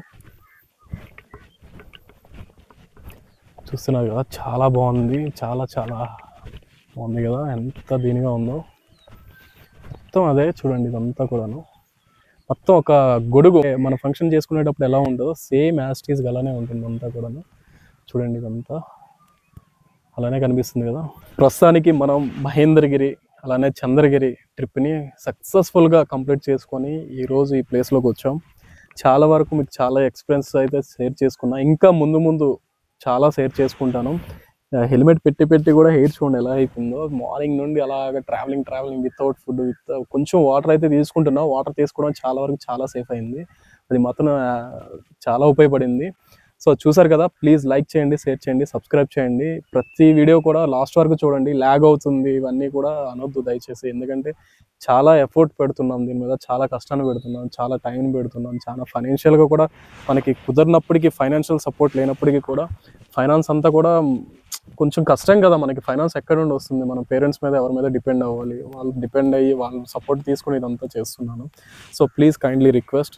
చూస్తున్నారు కదా, చాలా బాగుంది, చాలా చాలా బాగుంది కదా, ఎంత దీనిగా ఉందో. మొత్తం అదే చూడండి, ఇదంతా కూడాను మొత్తం ఒక గొడుగు. మన ఫంక్షన్ చేసుకునేటప్పుడు ఎలా ఉంటుందో సేమ్ యాస్టీస్ అలానే ఉంటుంది అంతా కూడాను. చూడండి ఇదంతా అలానే కనిపిస్తుంది కదా. ప్రస్తుతానికి మనం మహేంద్రగిరి అలానే చంద్రగిరి ట్రిప్ని సక్సెస్ఫుల్గా కంప్లీట్ చేసుకొని ఈరోజు ఈ ప్లేస్లోకి వచ్చాం. చాలా వరకు మీకు చాలా ఎక్స్పీరియన్స్ అయితే షేర్ చేసుకున్నా, ఇంకా ముందు చాలా షేర్ చేసుకుంటాను. హెల్మెట్ పెట్టి కూడా హెయిర్ చూడండి ఎలా అయిపోయిందో. మార్నింగ్ నుండి అలాగ ట్రావెలింగ్ వితౌట్ ఫుడ్, కొంచెం వాటర్ అయితే తీసుకుంటున్నా. వాటర్ తీసుకోవడం చాలా వరకు చాలా సేఫ్ అయింది, అది మాత్రం చాలా ఉపయోగపడింది. సో చూసారు కదా, ప్లీజ్ లైక్ చేయండి, షేర్ చేయండి, సబ్స్క్రైబ్ చేయండి. ప్రతి వీడియో కూడా లాస్ట్ వరకు చూడండి. ల్యాగ్ అవుతుంది ఇవన్నీ కూడా అనొద్దు దయచేసి, ఎందుకంటే చాలా ఎఫర్ట్ పెడుతున్నాం దీని మీద, చాలా కష్టాన్ని పెడుతున్నాం, చాలా టైం పెడుతున్నాం, చాలా ఫైనాన్షియల్గా కూడా మనకి కుదిరినప్పటికీ, ఫైనాన్షియల్ సపోర్ట్ లేనప్పటికీ కూడా, ఫైనాన్స్ అంతా కూడా కొంచెం కష్టం కదా మనకి. ఫైనాన్స్ ఎక్కడ నుండి వస్తుంది? మన పేరెంట్స్ మీద ఎవరి మీద డిపెండ్ అవ్వాలి, వాళ్ళు డిపెండ్ అయ్యి వాళ్ళు సపోర్ట్ తీసుకుని ఇదంతా చేస్తున్నాను. సో ప్లీజ్ కైండ్లీ రిక్వెస్ట్,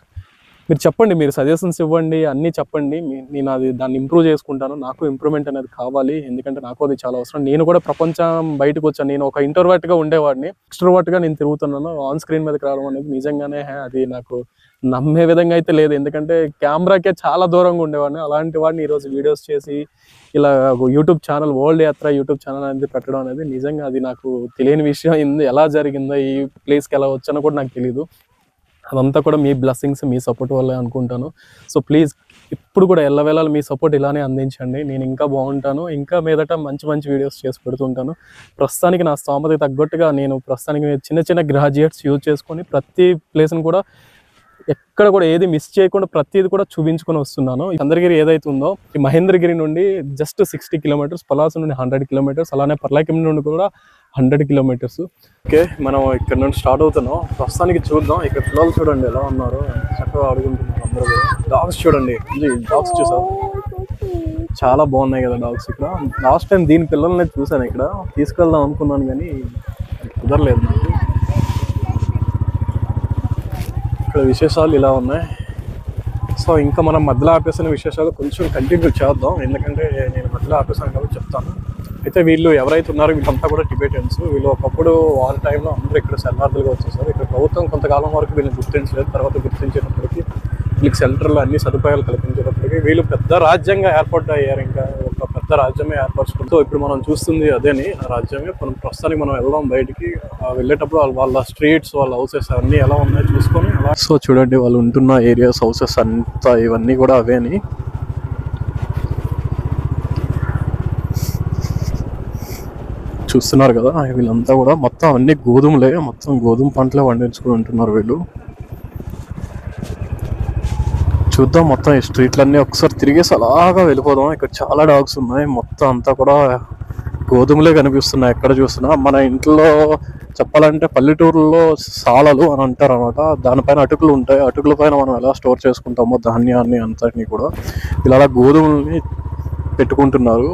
మీరు చెప్పండి, మీరు సజెషన్స్ ఇవ్వండి, అన్నీ చెప్పండి. నేను అది దాన్ని ఇంప్రూవ్ చేసుకుంటాను. నాకు ఇంప్రూవ్మెంట్ అనేది కావాలి, ఎందుకంటే నాకు అది చాలా అవసరం. నేను కూడా ప్రపంచం బయటకు వచ్చాను. నేను ఒక ఇంట్రోవర్ట్గా ఉండేవాడిని, ఎక్స్ట్రోవర్ట్గా నేను తిరుగుతున్నాను. ఆన్ స్క్రీన్ మీదకి రావడం అనేది నిజంగానే అది నాకు నమ్మే విధంగా అయితే లేదు, ఎందుకంటే కెమెరాకే చాలా దూరంగా ఉండేవాడిని. అలాంటి వాడిని ఈరోజు వీడియోస్ చేసి ఇలా యూట్యూబ్ ఛానల్, వరల్డ్ యాత్ర యూట్యూబ్ ఛానల్ అనేది పెట్టడం అనేది నిజంగా అది నాకు తెలియని విషయం. ఎలా జరిగిందో, ఈ ప్లేస్కి ఎలా వచ్చానో కూడా నాకు తెలియదు. అదంతా కూడా మీ బ్లెస్సింగ్స్, మీ సపోర్ట్ వల్లే అనుకుంటాను. సో ప్లీజ్ ఇప్పుడు కూడా ఎల్లవేళలా మీ సపోర్ట్ ఇలానే అందించండి. నేను ఇంకా బాగుంటాను, ఇంకా మీదట మంచి వీడియోస్ చేసి పెడుతుంటాను. ప్రస్తుతానికి నా స్తోమతకి తగ్గట్టుగా నేను ప్రస్తుతానికి చిన్న గ్రాడ్యుయేట్స్ యూజ్ చేసుకొని ప్రతి ప్లేస్ని కూడా ఎక్కడ కూడా ఏది మిస్ చేయకుండా ప్రతిది కూడా చూపించుకొని వస్తున్నాను. చంద్రగిరి ఏదైతే ఉందో, ఈ మహేంద్రగిరి నుండి జస్ట్ 60 కిలోమీటర్స్, పలాస నుండి 100 కిలోమీటర్స్, అలానే పర్లాకిం నుండి కూడా 100 కిలోమీటర్స్. ఓకే, మనం ఇక్కడ నుండి స్టార్ట్ అవుతున్నాం. ప్రస్తుతానికి చూద్దాం, ఇక్కడ పిల్లలు చూడండి ఎలా ఉన్నారు, చక్కగా ఆడుకుంటున్నారు అందరూ. డాగ్స్ చూడండి, డాగ్స్ చూసారు, చాలా బాగున్నాయి కదా డాగ్స్. ఇక్కడ లాస్ట్ టైం దీని పిల్లల్ని చూసాను, ఇక్కడ తీసుకెళ్దాం అనుకున్నాను కానీ కుదరలేదు నాకు. ఇక్కడ విశేషాలు ఇలా ఉన్నాయి. సో ఇంకా మనం మధ్యలో ఆపేసిన విశేషాలు కొంచెం కంటిన్యూ చేద్దాం, ఎందుకంటే నేను మధ్యలో ఆపేసాను కాబట్టి చెప్తాను. అయితే వీళ్ళు ఎవరైతే ఉన్నారో వీళ్ళంతా కూడా టిబెటియన్స్. వీళ్ళు ఒకప్పుడు వార్ టైంలో అందరూ ఇక్కడ శరణార్థులుగా వచ్చేసారు. ఇక్కడ ప్రభుత్వం కొంతకాలం వరకు వీళ్ళని గుర్తించలేదు, తర్వాత గుర్తించేటప్పటికి వీళ్ళకి సెంటర్లో అన్ని సదుపాయాలు కల్పించేటప్పటికి వీళ్ళు పెద్ద రాజ్యంగా ఏర్పాటు అయ్యారు. ఇంకా ఒక పెద్ద రాజ్యమే ఏర్పరచుకుంటూ ఇప్పుడు మనం చూస్తుంది అదేని ఆ రాజ్యమే. ప్రస్తుతానికి మనం వెళ్దాం బయటికి. వెళ్ళేటప్పుడు వాళ్ళ స్ట్రీట్స్, వాళ్ళ హౌసెస్ అన్నీ ఎలా ఉన్నాయో చూసుకొని. సో చూడండి, వాళ్ళు ఉంటున్న ఏరియాస్, హౌసెస్ అంతా ఇవన్నీ కూడా అవేని. చూస్తున్నారు కదా, వీళ్ళంతా కూడా మొత్తం అన్ని గోధుమలే, మొత్తం గోధుమ పంటలే పండించుకుని ఉంటున్నారు వీళ్ళు. చూద్దాం మొత్తం ఈ స్ట్రీట్లన్నీ ఒకసారి తిరిగేసి అలాగా వెళ్ళిపోదాం. ఇక్కడ చాలా డాగ్స్ ఉన్నాయి, మొత్తం అంతా కూడా గోధుమలే కనిపిస్తున్నాయి ఎక్కడ చూసినా. మన ఇంట్లో చెప్పాలంటే పల్లెటూరులో సాలలు అని అంటారు అనమాట, దానిపైన అటుకులు ఉంటాయి. అటుకుల పైన మనం ఎలా స్టోర్ చేసుకుంటామో ధాన్యాన్ని అంతటినీ కూడా ఇలా గోధుమల్ని పెట్టుకుంటున్నారు.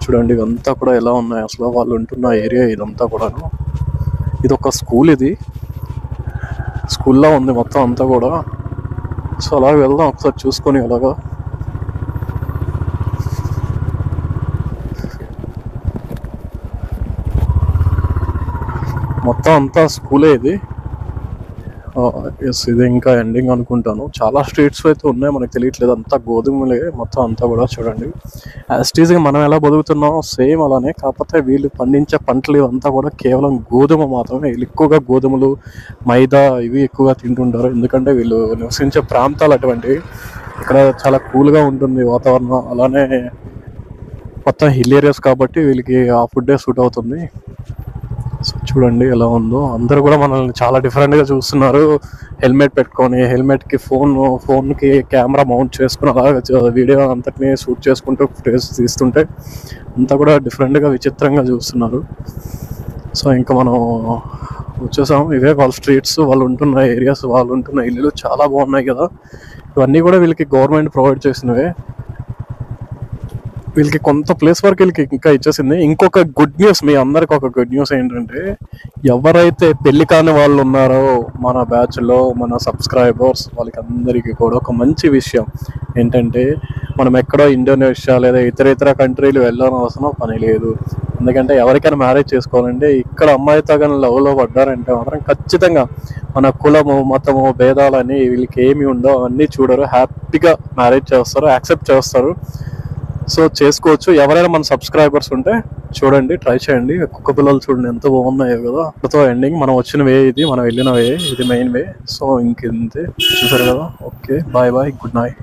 చూడండి ఇదంతా కూడా ఎలా ఉన్నాయి అసలు వాళ్ళు ఉంటున్న ఏరియా ఇదంతా కూడా. ఇది ఒక స్కూల్, ఇది స్కూల్లో ఉంది మొత్తం అంతా కూడా. సో అలాగ వెళ్దాం ఒకసారి చూసుకొని అలాగా. మొత్తం అంతా స్కూలే ఇది. ఎస్, ఇది ఇంకా ఎండింగ్ అనుకుంటాను. చాలా స్ట్రీట్స్ అయితే ఉన్నాయి, మనకు తెలియట్లేదు. అంతా గోధుమలే మొత్తం అంతా కూడా. చూడండి యాస్టీజ్గా మనం ఎలా బతుకుతున్నామో సేమ్ అలానే, కాకపోతే వీళ్ళు పండించే పంటలు ఇవంతా కూడా కేవలం గోధుమ మాత్రమే. వీళ్ళు ఎక్కువగా గోధుమలు, మైదా ఇవి ఎక్కువగా తింటుంటారు, ఎందుకంటే వీళ్ళు నివసించే ప్రాంతాలు అటువంటివి. ఇక్కడ చాలా కూల్గా ఉంటుంది వాతావరణం, అలానే మొత్తం హిల్ ఏరియాస్ కాబట్టి వీళ్ళకి ఆ ఫుడ్డే సూట్ అవుతుంది. సో చూడండి ఎలా ఉందో. అందరూ కూడా మనల్ని చాలా డిఫరెంట్గా చూస్తున్నారు. హెల్మెట్ పెట్టుకొని, హెల్మెట్కి ఫోన్కి కెమెరా మౌంట్ చేసుకుని అలాగా వీడియో అంతటిని షూట్ చేసుకుంటూ ఫుటేజ్ తీస్తుంటే అంతా కూడా డిఫరెంట్గా విచిత్రంగా చూస్తున్నారు. సో ఇంకా మనం వచ్చేసాం. ఇవే వాళ్ళ స్ట్రీట్స్, వాళ్ళు ఉంటున్న ఏరియాస్, వాళ్ళు ఉంటున్న ఇల్లులు చాలా బాగున్నాయి కదా. ఇవన్నీ కూడా వీళ్ళకి గవర్నమెంట్ ప్రొవైడ్ చేసినవే. వీళ్ళకి కొంత ప్లేస్ వరకు వీళ్ళకి ఇంకా ఇచ్చేసింది. ఇంకొక గుడ్ న్యూస్, మీ అందరికి ఒక గుడ్ న్యూస్ ఏంటంటే, ఎవరైతే పెళ్లి కాని వాళ్ళు ఉన్నారో మన బ్యాచ్లో, మన సబ్స్క్రైబర్స్, వాళ్ళకి అందరికీ కూడా ఒక మంచి విషయం ఏంటంటే, మనం ఎక్కడో ఇండోనేషియా లేదా ఇతర కంట్రీలు వెళ్ళనవసరం పని లేదు. ఎందుకంటే ఎవరికైనా మ్యారేజ్ చేసుకోవాలంటే ఇక్కడ అమ్మాయితో కానీ లవ్లో పడ్డారంటే మాత్రం ఖచ్చితంగా మన కులము, మతము, భేదాలని వీళ్ళకి ఏమి ఉండవు, అవన్నీ చూడరు. హ్యాపీగా మ్యారేజ్ చేస్తారు, యాక్సెప్ట్ చేస్తారు. సో చేసుకోవచ్చు. ఎవరైనా మన సబ్స్క్రైబర్స్ ఉంటే చూడండి, ట్రై చేయండి. కుక్క పిల్లలు చూడండి ఎంత బాగున్నాయో కదా. అతో ఎండింగ్ మనం వచ్చిన వే ఇది, మనం వెళ్ళిన వే ఇది, మెయిన్ వే. సో ఇంకెంతే, చూసారు కదా. Okay, bye bye, good night.